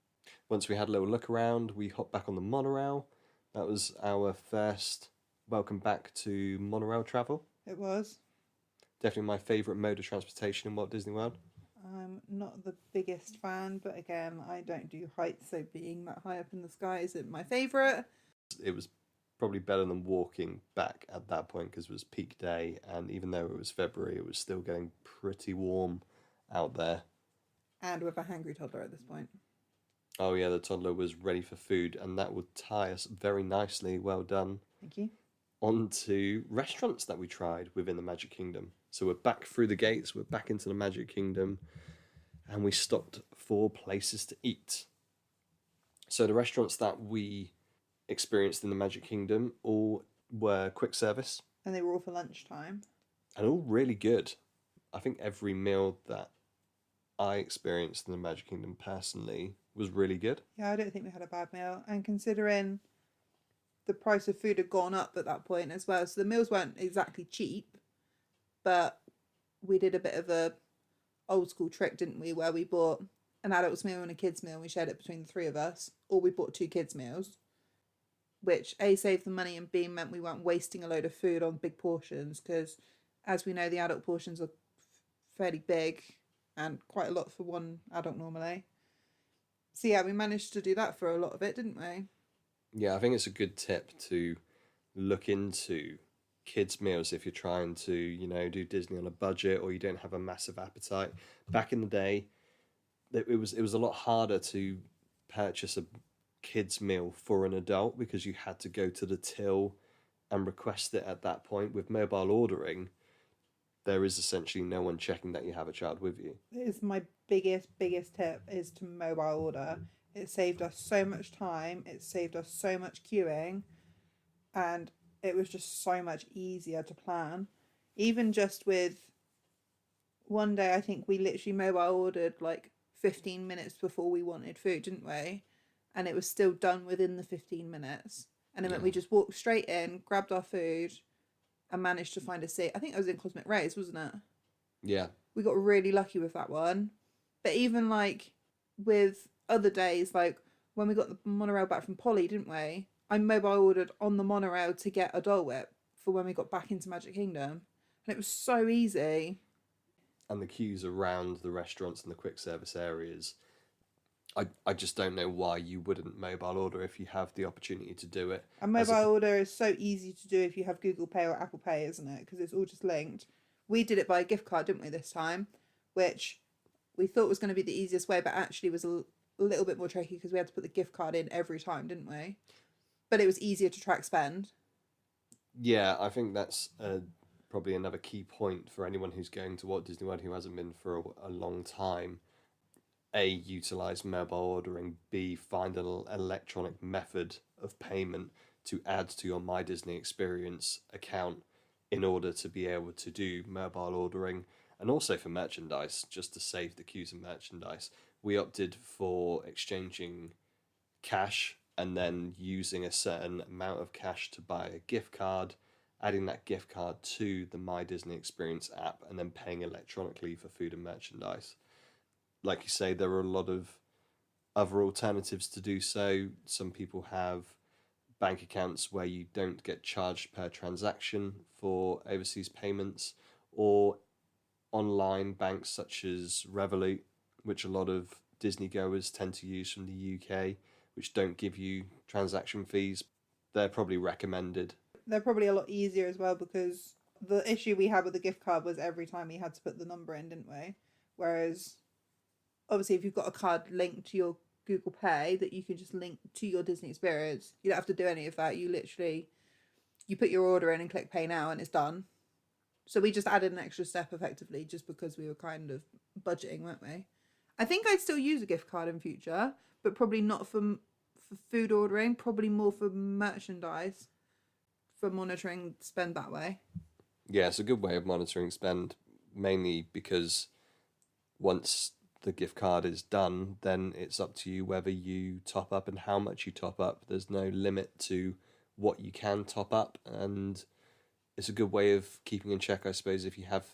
Once we had a little look around, we hopped back on the monorail. That was our first welcome back to monorail travel. It was. Definitely my favourite mode of transportation in Walt Disney World. I'm not the biggest fan, but again, I don't do heights, so being that high up in the sky isn't my favourite. It was probably better than walking back at that point because it was peak day, and even though it was February, it was still getting pretty warm out there. And with a hangry toddler at this point. Oh yeah, the toddler was ready for food, and that would tie us very nicely, well done, Thank you. onto restaurants that we tried within the Magic Kingdom. So we're back through the gates, we're back into the Magic Kingdom, and we stopped for places to eat. So the restaurants that we experienced in the Magic Kingdom all were quick service. And they were all for lunchtime. And all really good. I think every meal that I experienced in the Magic Kingdom personally was really good. Yeah, I don't think we had a bad meal. And considering the price of food had gone up at that point as well, so the meals weren't exactly cheap, but we did a bit of a old school trick, didn't we, where we bought an adult's meal and a kid's meal and we shared it between the three of us, or we bought 2 kids' meals, which A, saved the money, and B, meant we weren't wasting a load of food on big portions, because as we know, the adult portions are fairly big and quite a lot for one adult normally. So yeah, we managed to do that for a lot of it, didn't we? Yeah, I think it's a good tip to look into kids' meals if you're trying to, do Disney on a budget or you don't have a massive appetite. Back in the day, it was a lot harder to purchase a kids' meal for an adult because you had to go to the till and request it at that point. With mobile ordering, there is essentially no one checking that you have a child with you. It is my biggest tip, is to mobile order. It saved us so much time, it saved us so much queuing, and it was just so much easier to plan. Even just with one day, I think we literally mobile ordered like 15 minutes before we wanted food, didn't we? And it was still done within the 15 minutes. And it meant we just walked straight in, grabbed our food, and managed to find a seat. I think it was in Cosmic Rays, wasn't it? Yeah. We got really lucky with that one. But even like with other days, like when we got the monorail back from Poly, didn't we? I mobile ordered on the monorail to get a Dole Whip for when we got back into Magic Kingdom. And it was so easy. And the queues around the restaurants and the quick service areas, I just don't know why you wouldn't mobile order if you have the opportunity to do it. A mobile order is so easy to do if you have Google Pay or Apple Pay, isn't it? Because it's all just linked. We did it by a gift card, didn't we, this time? Which we thought was going to be the easiest way, but actually was a little bit more tricky because we had to put the gift card in every time, didn't we? But it was easier to track spend. Yeah, I think that's probably another key point for anyone who's going to Walt Disney World who hasn't been for a long time. A, utilise mobile ordering. B, find an electronic method of payment to add to your My Disney Experience account in order to be able to do mobile ordering. And also for merchandise, just to save the queues of merchandise. We opted for exchanging cash and then using a certain amount of cash to buy a gift card, adding that gift card to the My Disney Experience app, and then paying electronically for food and merchandise. Like you say, there are a lot of other alternatives to do so. Some people have bank accounts where you don't get charged per transaction for overseas payments, or online banks such as Revolut, which a lot of Disney goers tend to use from the UK, which don't give you transaction fees. They're probably recommended. They're probably a lot easier as well, because the issue we had with the gift card was every time we had to put the number in, didn't we? Whereas, obviously, if you've got a card linked to your Google Pay that you can just link to your Disney experience, you don't have to do any of that. You literally, you put your order in and click pay now and it's done. So we just added an extra step effectively just because we were kind of budgeting, weren't we? I think I'd still use a gift card in future, but probably not for food ordering, probably more for merchandise, for monitoring spend that way. Yeah, it's a good way of monitoring spend, mainly because once the gift card is done, then it's up to you whether you top up and how much you top up. There's no limit to what you can top up, and it's a good way of keeping in check, I suppose, if you have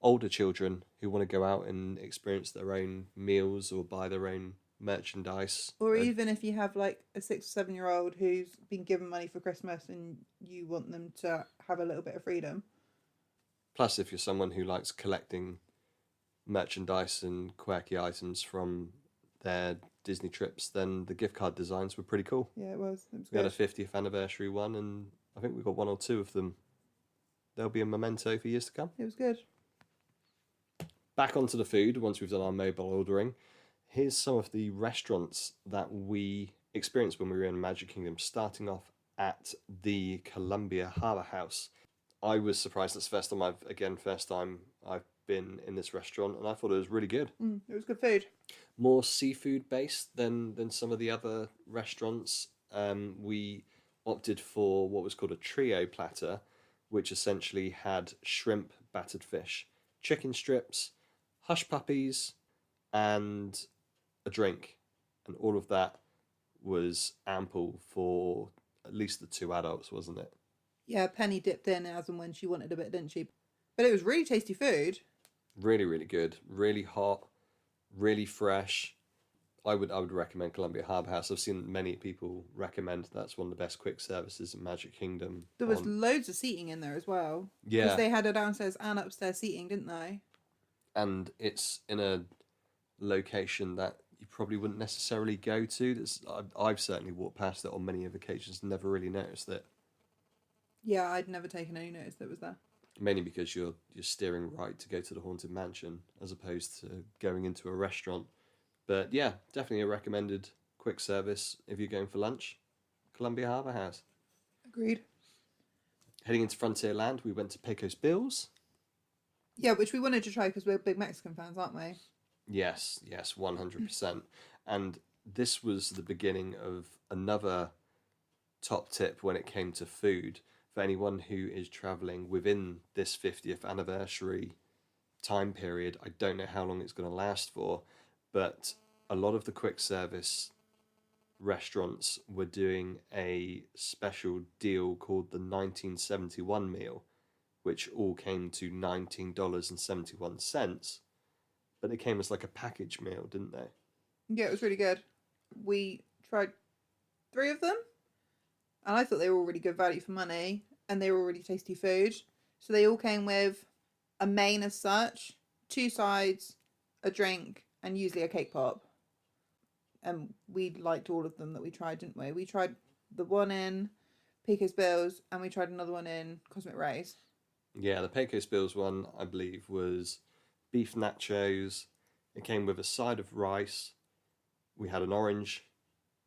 older children who want to go out and experience their own meals or buy their own merchandise. Or even if you have like a 6 or 7 year old who's been given money for Christmas and you want them to have a little bit of freedom. Plus, if you're someone who likes collecting merchandise and quirky items from their Disney trips, then the gift card designs were pretty cool. Yeah, it was. We had a 50th anniversary one, and I think we got 1 or 2 of them. There'll be a memento for years to come. It was good. Back onto the food, once we've done our mobile ordering, here's some of the restaurants that we experienced when we were in Magic Kingdom, starting off at the Columbia Harbour House. I was surprised. That's the first time I've been in this restaurant, and I thought it was really good. It was good food. More seafood based than some of the other restaurants. We opted for what was called a trio platter, which essentially had shrimp, battered fish, chicken strips, hush puppies, and a drink. And all of that was ample for at least the 2 adults, wasn't it? Yeah, Penny dipped in as and when she wanted a bit, didn't she? But it was really tasty food. Really, really good. Really hot, really fresh. I would recommend Columbia Harbour House. I've seen many people recommend that's one of the best quick services in Magic Kingdom. There was loads of seating in there as well. Yeah. Because they had a downstairs and upstairs seating, didn't they? And it's in a location that you probably wouldn't necessarily go to. I've certainly walked past it on many of occasions and never really noticed it. Yeah, I'd never taken any notice that it was there. Mainly because you're steering right to go to the Haunted Mansion as opposed to going into a restaurant. But yeah, definitely a recommended quick service if you're going for lunch. Columbia Harbour House. Agreed. Heading into Frontierland, we went to Pecos Bills. Yeah, which we wanted to try because we're big Mexican fans, aren't we? Yes, 100%. And this was the beginning of another top tip when it came to food. For anyone who is travelling within this 50th anniversary time period, I don't know how long it's going to last for, but a lot of the quick service restaurants were doing a special deal called the 1971 meal, which all came to $19.71, but it came as like a package meal, didn't they? Yeah, it was really good. We tried 3 of them, and I thought they were all really good value for money, and they were all really tasty food. So they all came with a main as such, 2 sides, a drink, and usually a cake pop. And we liked all of them that we tried, didn't we? We tried the one in Pecos Bills, and we tried another one in Cosmic Rays. Yeah, the Pecos Bills one, I believe, was beef nachos. It came with a side of rice. We had an orange,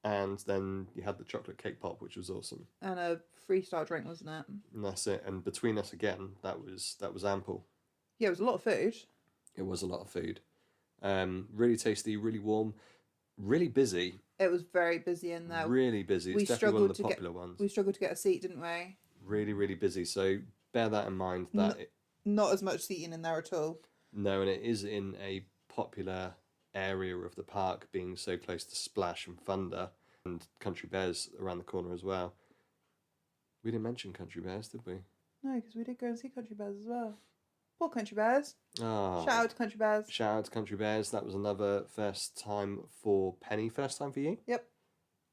and then you had the chocolate cake pop, which was awesome. And a freestyle drink, wasn't it? And that's it. And between us again, that was ample. Yeah, it was a lot of food. It was a lot of food. Really tasty, really warm, really busy. It was very busy in there. Really busy. It's definitely one of the popular ones. We struggled to get a seat, didn't we? Really, really busy. So bear that in mind. Not as much seating in there at all. No, and it is in a popular area of the park, being so close to Splash and Thunder and Country Bears around the corner as well. We didn't mention Country Bears, did we? No, because we did go and see Country Bears as well. Poor Country Bears. Oh, Shout out to Country Bears. Shout out to Country Bears. That was another first time for Penny. First time for you? Yep.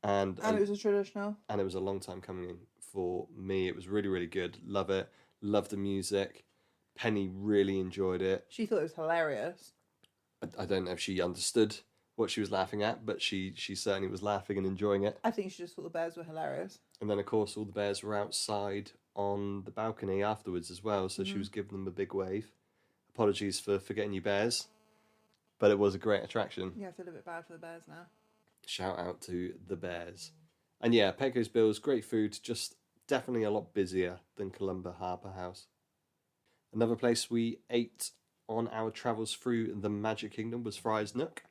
And it was a traditional. and it was a long time coming for me. It was really, really good. Love it. Love the music. Penny really enjoyed it. She thought it was hilarious. I don't know if she understood what she was laughing at, but she certainly was laughing and enjoying it. I think she just thought the bears were hilarious. And then, of course, all the bears were outside on the balcony afterwards as well, so she was giving them a big wave. Apologies for forgetting you, bears, but it was a great attraction. Yeah, I feel a bit bad for the bears now. Shout out to the bears. And yeah, Pecos Bill's great food, just definitely a lot busier than Columba Harbour House. Another place we ate on our travels through the Magic Kingdom was Fry's Nook.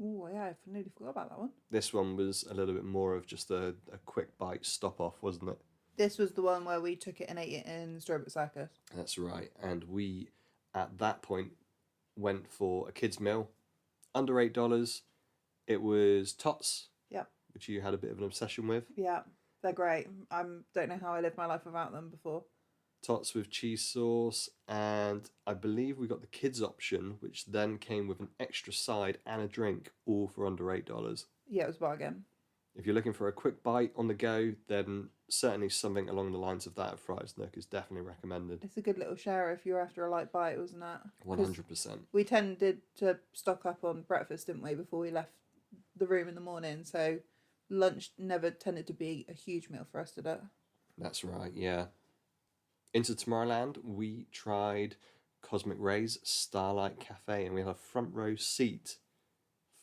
Oh, yeah, I nearly forgot about that one. This one was a little bit more of just a quick bite stop off, wasn't it? This was the one where we took it and ate it in Strawberry Circus. That's right. And we, at that point, went for a kid's meal. Under $8. It was tots. Yep. Which you had a bit of an obsession with. Yeah, they're great. I don't know how I lived my life without them before. Tots with cheese sauce, and I believe we got the kids option, which then came with an extra side and a drink, all for under $8. Yeah, it was a bargain. If you're looking for a quick bite on the go, then certainly something along the lines of that at Fry's Nook is definitely recommended. It's a good little share if you're after a light bite, wasn't it? 100%. We tended to stock up on breakfast, didn't we, before we left the room in the morning, so lunch never tended to be a huge meal for us, did it? That's right, yeah. Into Tomorrowland, we tried Cosmic Rays Starlight Cafe, and we had a front row seat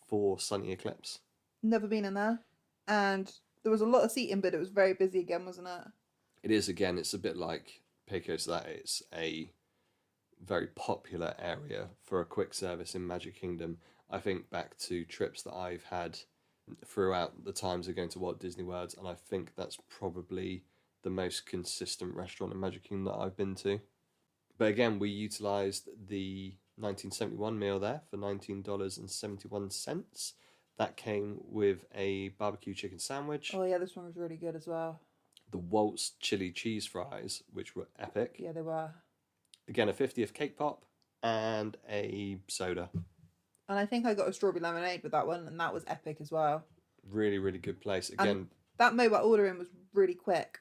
for Sunny Eclipse. Never been in there, and there was a lot of seating, but it was very busy again, wasn't it? It is, again, it's a bit like Pecos, that it's a very popular area for a quick service in Magic Kingdom. I think back to trips that I've had throughout the times of going to Walt Disney World, and I think that's probably the most consistent restaurant in Magic Kingdom that I've been to. But again, we utilised the 1971 meal there for $19.71. That came with a barbecue chicken sandwich. Oh yeah, this one was really good as well. The Waltz chili cheese fries, which were epic. Yeah, they were. Again, a 50th cake pop and a soda. And I think I got a strawberry lemonade with that one, and that was epic as well. Really, really good place. Again, and that mobile ordering was really quick.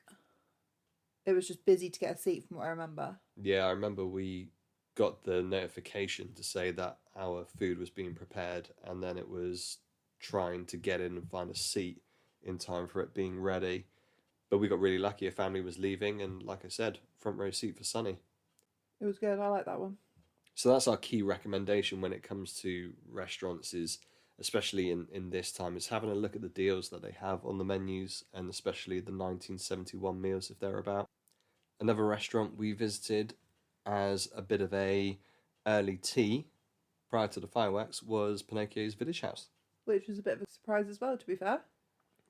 It was just busy to get a seat from what I remember. Yeah, I remember we got the notification to say that our food was being prepared, and then it was trying to get in and find a seat in time for it being ready. But we got really lucky. A family was leaving, and like I said, front row seat for Sunny. It was good. I like that one. So that's our key recommendation when it comes to restaurants, is especially in this time, is having a look at the deals that they have on the menus, and especially the 1971 meals if they're about. Another restaurant we visited as a bit of a early tea prior to the fireworks was Pinocchio's Village House. Which was a bit of a surprise as well, to be fair.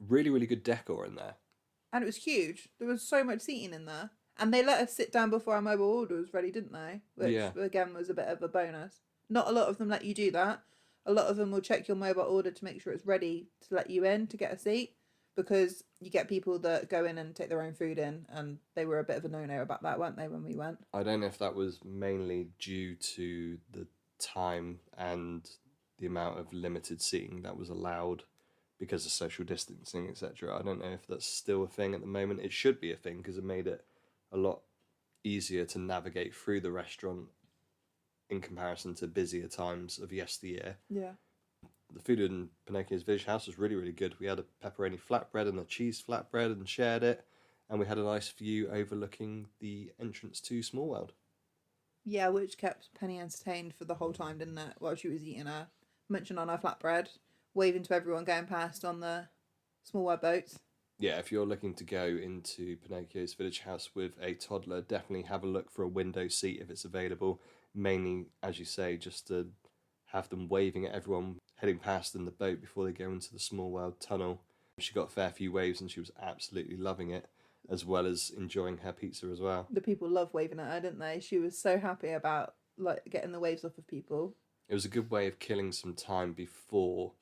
Really, really good decor in there. And it was huge. There was so much seating in there. And they let us sit down before our mobile order was ready, didn't they? Which, again, was a bit of a bonus. Not a lot of them let you do that. A lot of them will check your mobile order to make sure it's ready to let you in to get a seat. Because you get people that go in and take their own food in. And they were a bit of a no-no about that, weren't they, when we went? I don't know if that was mainly due to the time and the amount of limited seating that was allowed because of social distancing, etc. I don't know if that's still a thing at the moment. It should be a thing because it made it a lot easier to navigate through the restaurant in comparison to busier times of yesteryear. Yeah. The food in Pinocchio's Village House was really, really good. We had a pepperoni flatbread and a cheese flatbread and shared it. And we had a nice view overlooking the entrance to Small World. Yeah, which kept Penny entertained for the whole time, didn't it? While she was eating her, munching on her flatbread, waving to everyone going past on the Small World boats. Yeah, if you're looking to go into Pinocchio's Village House with a toddler, definitely have a look for a window seat if it's available. Mainly, as you say, just to have them waving at everyone heading past in the boat before they go into the Small World tunnel. She got a fair few waves and she was absolutely loving it, as well as enjoying her pizza as well. The people loved waving at her, didn't they? She was so happy about getting the waves off of people. It was a good way of killing some time before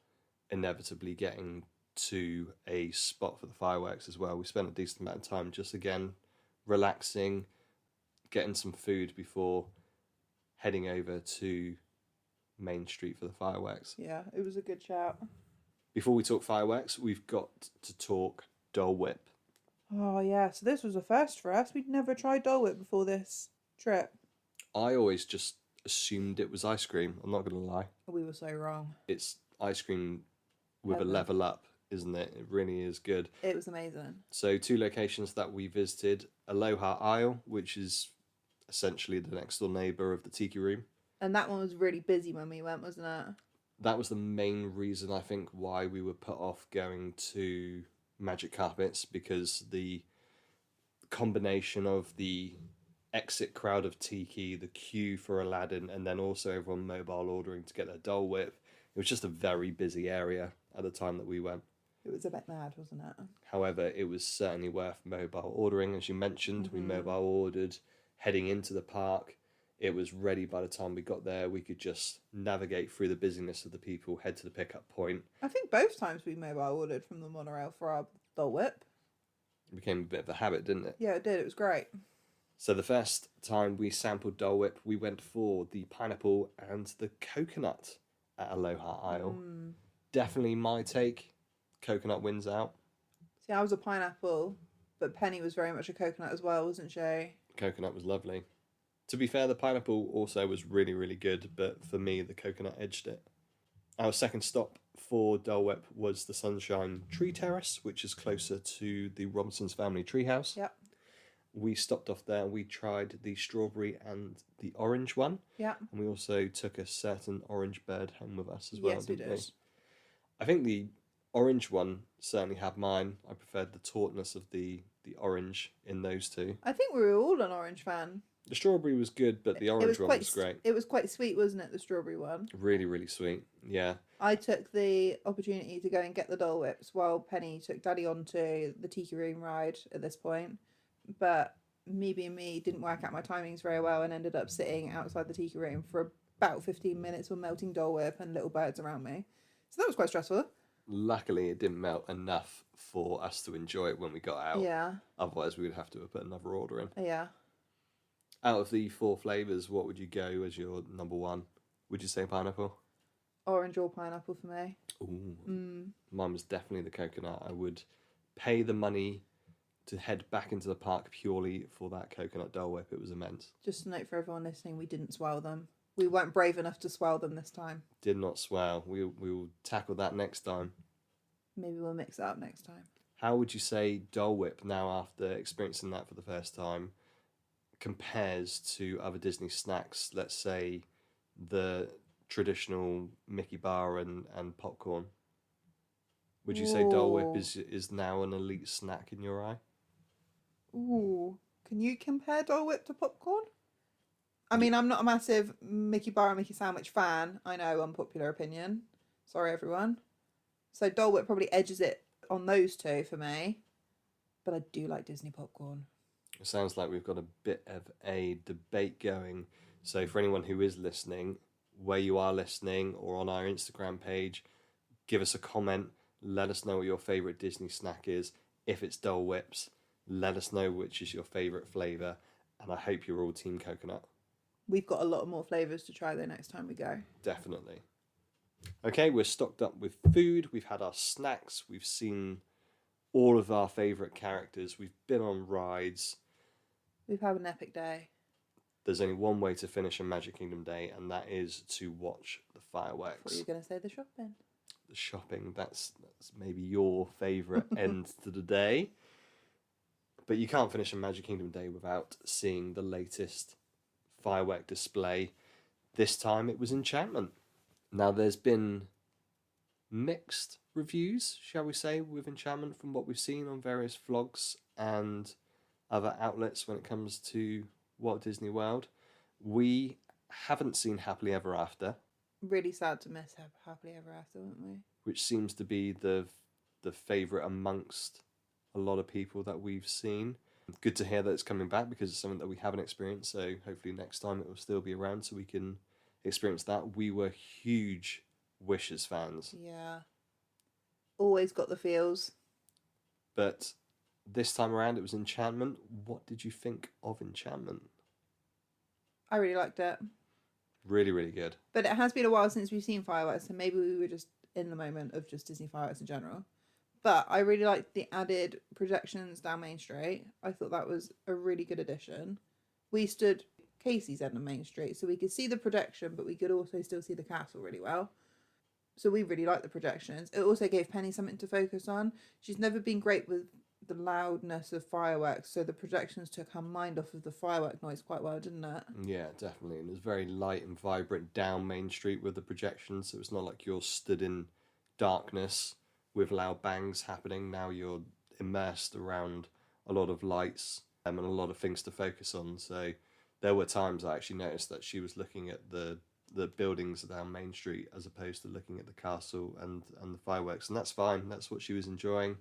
inevitably getting to a spot for the fireworks as well. We spent a decent amount of time just, again, relaxing, getting some food before heading over to Main Street for the fireworks. Yeah, it was a good shout. Before we talk fireworks, we've got to talk Dole Whip. Oh yeah, so this was a first for us. We'd never tried Dole Whip before this trip. I always just assumed it was ice cream. I'm not going to lie. We were so wrong. It's ice cream with Heaven. a level up, isn't it? It really is good. It was amazing. So 2 locations that we visited. Aloha Isle, which is essentially the next door neighbour of the Tiki Room. And that one was really busy when we went, wasn't it? That was the main reason, I think, why we were put off going to Magic Carpets, because the combination of the exit crowd of Tiki, the queue for Aladdin, and then also everyone mobile ordering to get their Dole Whip. It was just a very busy area at the time that we went. It was a bit mad, wasn't it? However, it was certainly worth mobile ordering. As you mentioned, we mobile ordered heading into the park. It was ready by the time we got there. We could just navigate through the busyness of the people, head to the pickup point. I think both times we mobile ordered from the monorail for our Dole Whip. It became a bit of a habit, didn't it? Yeah, it did. It was great. So the first time we sampled Dole Whip, we went for the pineapple and the coconut at Aloha Isle. Definitely my take. Coconut wins out. See, I was a pineapple, but Penny was very much a coconut as well, wasn't she? Coconut was lovely. To be fair, the pineapple also was really, really good, but for me, the coconut edged it. Our second stop for Dole Whip was the Sunshine Tree Terrace, which is closer to the Robinson's family treehouse. Yep. We stopped off there. We tried the strawberry and the orange one. Yeah. And we also took a certain orange bird home with us as well. Yes, we didn't did. I think the orange one certainly had mine. I preferred the tautness of the orange in those two. I think we were all an orange fan. The strawberry was good, but the orange one was great. It was quite sweet, wasn't it, the strawberry one? Really, really sweet. Yeah. I took the opportunity to go and get the Dole Whips while Penny took Daddy onto the Tiki Room ride at this point. But me being me didn't work out my timings very well and ended up sitting outside the Tiki Room for about 15 minutes with melting Dole Whip and little birds around me. So that was quite stressful. Luckily, it didn't melt enough for us to enjoy it when we got out. Yeah. Otherwise, we would have to have put another order in. Yeah. Out of the 4 flavours, what would you go as your number one? Would you say pineapple? Orange or pineapple for me. Ooh. Mine was definitely the coconut. I would pay the money to head back into the park purely for that coconut Dole Whip. It was immense. Just a note for everyone listening, we didn't swell them. We weren't brave enough to swell them this time. Did not swell. We will tackle that next time. Maybe we'll mix it up next time. How would you say Dole Whip, now after experiencing that for the first time, compares to other Disney snacks? Let's say the traditional Mickey bar and popcorn. Would you say Dole Whip is now an elite snack in your eye? Ooh. Can you compare Dole Whip to popcorn? I mean, I'm not a massive Mickey bar and Mickey sandwich fan. I know, unpopular opinion. Sorry, everyone. So Dole Whip probably edges it on those two for me. But I do like Disney popcorn. It sounds like we've got a bit of a debate going. So for anyone who is listening, where you are listening or on our Instagram page, give us a comment. Let us know what your favourite Disney snack is. If it's Dole Whips, let us know which is your favourite flavour. And I hope you're all Team Coconut. We've got a lot more flavours to try though next time we go. Definitely. Okay, we're stocked up with food. We've had our snacks. We've seen all of our favourite characters. We've been on rides. We've had an epic day. There's only one way to finish a Magic Kingdom day, and that is to watch the fireworks. What are you going to say? The shopping. The shopping, that's maybe your favourite end to the day. But you can't finish a Magic Kingdom day without seeing the latest firework display. This time it was Enchantment. Now there's been mixed reviews, shall we say, with Enchantment from what we've seen on various vlogs and other outlets when it comes to Walt Disney World. We haven't seen Happily Ever After. Really sad to miss Happily Ever After, weren't we? Which seems to be the favourite amongst a lot of people that we've seen. Good to hear that it's coming back because it's something that we haven't experienced, so hopefully next time it will still be around so we can experience that. We were huge Wishes fans. Yeah. Always got the feels. But this time around it was Enchantment. What did you think of Enchantment? I really liked it. Really, really good. But it has been a while since we've seen fireworks, so maybe we were just in the moment of just Disney fireworks in general. But I really liked the added projections down Main Street. I thought that was a really good addition. We stood Casey's end of Main Street, so we could see the projection, but we could also still see the castle really well. So we really liked the projections. It also gave Penny something to focus on. She's never been great with the loudness of fireworks, so the projections took her mind off of the firework noise quite well, didn't it? Yeah, definitely. And it was very light and vibrant down Main Street with the projections. So it's not like you're stood in darkness with loud bangs happening. Now you're immersed around a lot of lights and a lot of things to focus on. So there were times I actually noticed that she was looking at the buildings down Main Street as opposed to looking at the castle and the fireworks. And that's fine. That's what she was enjoying.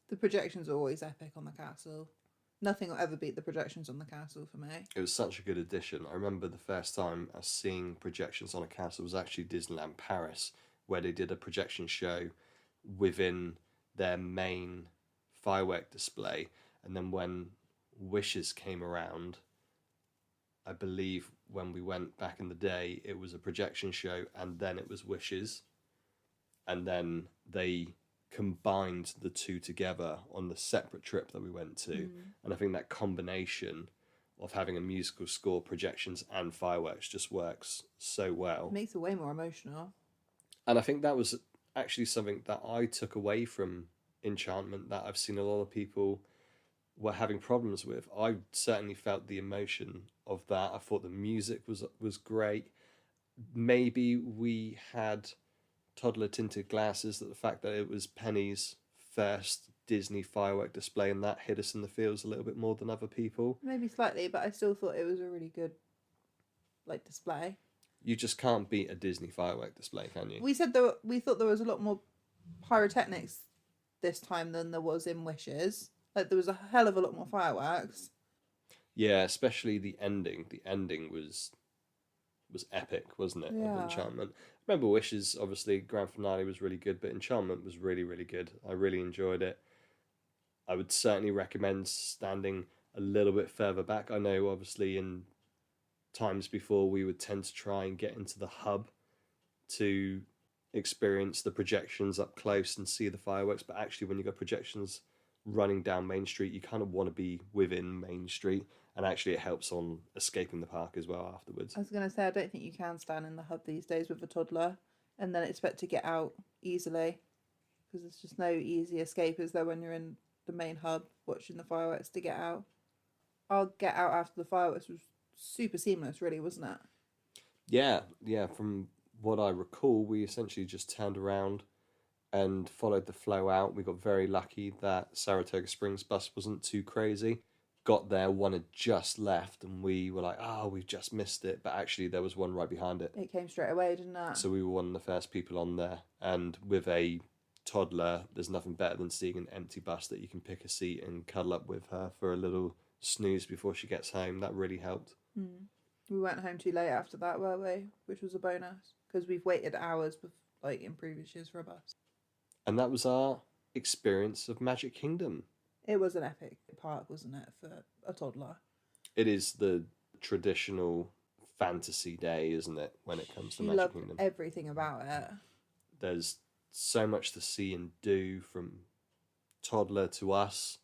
The projections are always epic on the castle. Nothing will ever beat the projections on the castle for me. It was such a good addition. I remember the first time I was seeing projections on a castle was actually Disneyland Paris, where they did a projection show within their main firework display. And then when Wishes came around, I believe when we went back in the day, it was a projection show and then it was Wishes. And then they combined the two together on the separate trip that we went to. And I think that combination of having a musical score, projections and fireworks just works so well. It makes it way more emotional. And I think that was actually something that I took away from Enchantment that I've seen a lot of people were having problems with. I certainly felt the emotion of that. I thought the music was great. Maybe we had toddler tinted glasses, that the fact that it was Penny's first Disney firework display and that hit us in the feels a little bit more than other people. Maybe slightly, but I still thought it was a really good display. You just can't beat a Disney firework display, can you? We thought there was a lot more pyrotechnics this time than there was in Wishes. There was a hell of a lot more fireworks. Yeah, especially the ending. The ending was epic, wasn't it? Yeah. Of Enchantment. Remember Wishes, obviously, grand finale was really good, but Enchantment was really, really good. I really enjoyed it. I would certainly recommend standing a little bit further back. I know, obviously, in times before, we would tend to try and get into the hub to experience the projections up close and see the fireworks, but actually when you got projections running down Main Street, you kind of want to be within Main Street, and actually it helps on escaping the park as well afterwards. I was going to say, I don't think you can stand in the hub these days with a toddler and then expect to get out easily, because there's just no easy escape, is there, when you're in the main hub watching the fireworks to get out. Our get out after the fireworks was super seamless, really, wasn't it? Yeah, from what I recall, we essentially just turned around and followed the flow out. We got very lucky that Saratoga Springs bus wasn't too crazy. Got there, one had just left, and we were like, we've just missed it. But actually, there was one right behind it. It came straight away, didn't it? So we were one of the first people on there. And with a toddler, there's nothing better than seeing an empty bus that you can pick a seat and cuddle up with her for a little snooze before she gets home. That really helped. We weren't home too late after that, were we? Which was a bonus, because we've waited hours in previous years for a bus. And that was our experience of Magic Kingdom. It was an epic park, wasn't it, for a toddler? It is the traditional fantasy day, isn't it, when it comes to She Magic loved Kingdom? everything about it. There's so much to see and do, from toddler to us.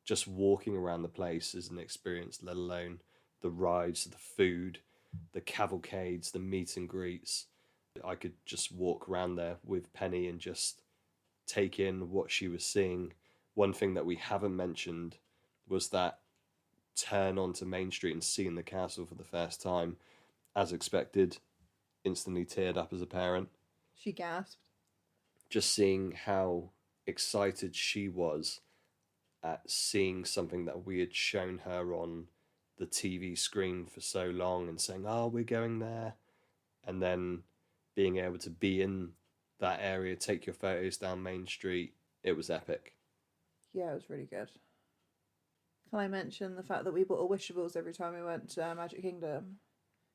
Just walking around the place is an experience, let alone the rides, the food, the cavalcades, the meet and greets. I could just walk around there with Penny and just take in what she was seeing. One thing that we haven't mentioned was that turn onto Main Street and seeing the castle for the first time. As expected, instantly teared up as a parent. She gasped. Just seeing how excited she was at seeing something that we had shown her on the TV screen for so long and saying, we're going there. And then being able to be in that area, take your photos down Main Street, it was epic. Yeah, it was really good. Can I mention the fact that we bought a wishables every time we went to Magic Kingdom,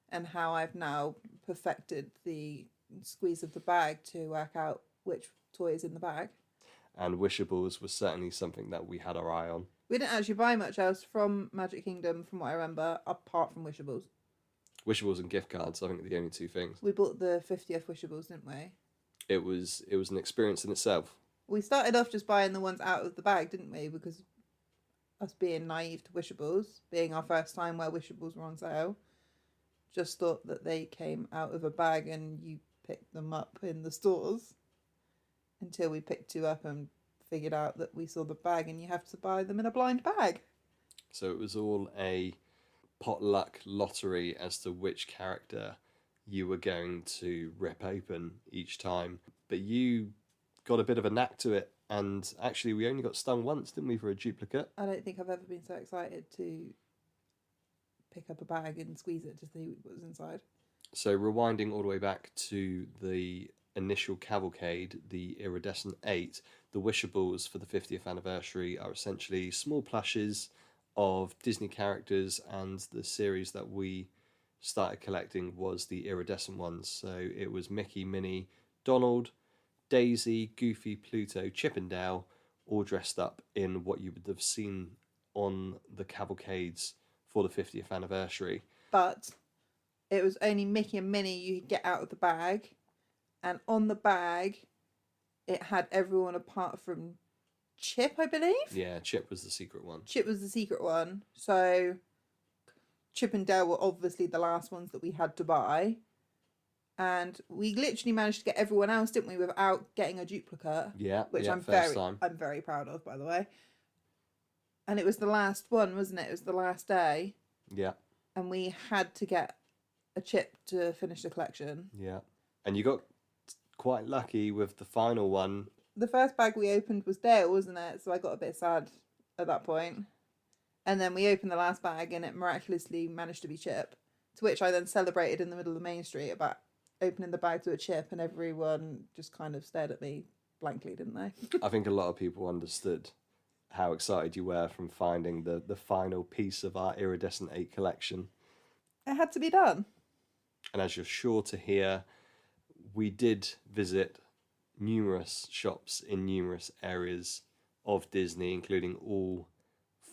and how I've now perfected the squeeze of the bag to work out which toy is in the bag? And wishables was certainly something that we had our eye on. We didn't actually buy much else from Magic Kingdom, from what I remember, apart from wishables. Wishables and gift cards, I think, are the only two things. We bought the 50th wishables, didn't we? it was an experience in itself. We started off just buying the ones out of the bag, didn't we? Because us being naive to wishables, being our first time where wishables were on sale, just thought that they came out of a bag and you picked them up in the stores, until we picked two up and figured out that we saw the bag and you have to buy them in a blind bag. So it was all a potluck lottery as to which character you were going to rip open each time. But you got a bit of a knack to it, and actually we only got stung once, didn't we, for a duplicate? I don't think I've ever been so excited to pick up a bag and squeeze it to see what was inside. So rewinding all the way back to the initial cavalcade, the Iridescent 8, the wishables for the 50th anniversary are essentially small plushes of Disney characters, and the series that we started collecting was the iridescent ones. So it was Mickey, Minnie, Donald, Daisy, Goofy, Pluto, Chip and Dale, all dressed up in what you would have seen on the cavalcades for the 50th anniversary. But it was only Mickey and Minnie you could get out of the bag, and on the bag it had everyone apart from Chip, I believe. Yeah, Chip was the secret one. Chip was the secret one. So Chip and Dale were obviously the last ones that we had to buy. And we literally managed to get everyone else, didn't we, without getting a duplicate? Yeah, which I'm very proud of, by the way. And it was the last one, wasn't it? It was the last day. Yeah. And we had to get a Chip to finish the collection. Yeah. And you got quite lucky with the final one. The first bag we opened was Dale, wasn't it? So I got a bit sad at that point. And then we opened the last bag and it miraculously managed to be Chip. To which I then celebrated in the middle of the main street about opening the bag to a Chip, and everyone just kind of stared at me blankly, didn't they? I think a lot of people understood how excited you were from finding the final piece of our Iridescent 8 collection. It had to be done. And as you're sure to hear, we did visit numerous shops in numerous areas of Disney, including all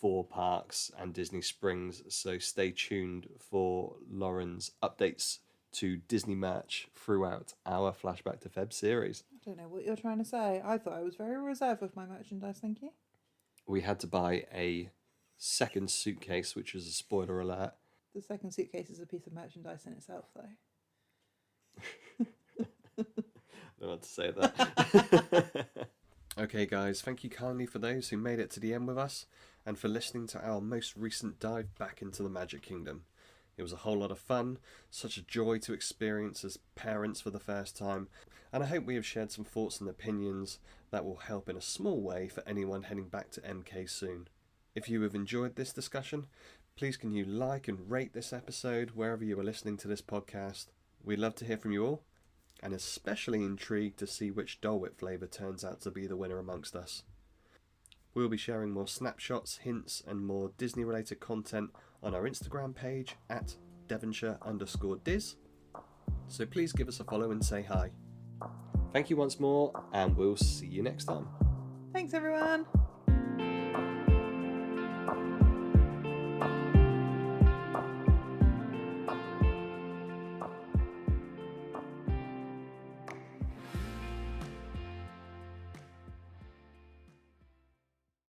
4 parks and Disney Springs. So stay tuned for Lauren's updates to Disney merch throughout our Flashback to Feb series. I don't know what you're trying to say. I thought I was very reserved with my merchandise, thank you. We had to buy a second suitcase, which is a spoiler alert. The second suitcase is a piece of merchandise in itself, though. I don't know what to say that. Okay, guys, thank you kindly for those who made it to the end with us, and for listening to our most recent dive back into the Magic Kingdom. It was a whole lot of fun, such a joy to experience as parents for the first time, and I hope we have shared some thoughts and opinions that will help in a small way for anyone heading back to MK soon. If you have enjoyed this discussion, please can you like and rate this episode wherever you are listening to this podcast. We'd love to hear from you all, and especially intrigued to see which Dole Whip flavour turns out to be the winner amongst us. We'll be sharing more snapshots, hints and more Disney related content on our Instagram page at Devonshire_Diz. So please give us a follow and say hi. Thank you once more, and we'll see you next time. Thanks, everyone.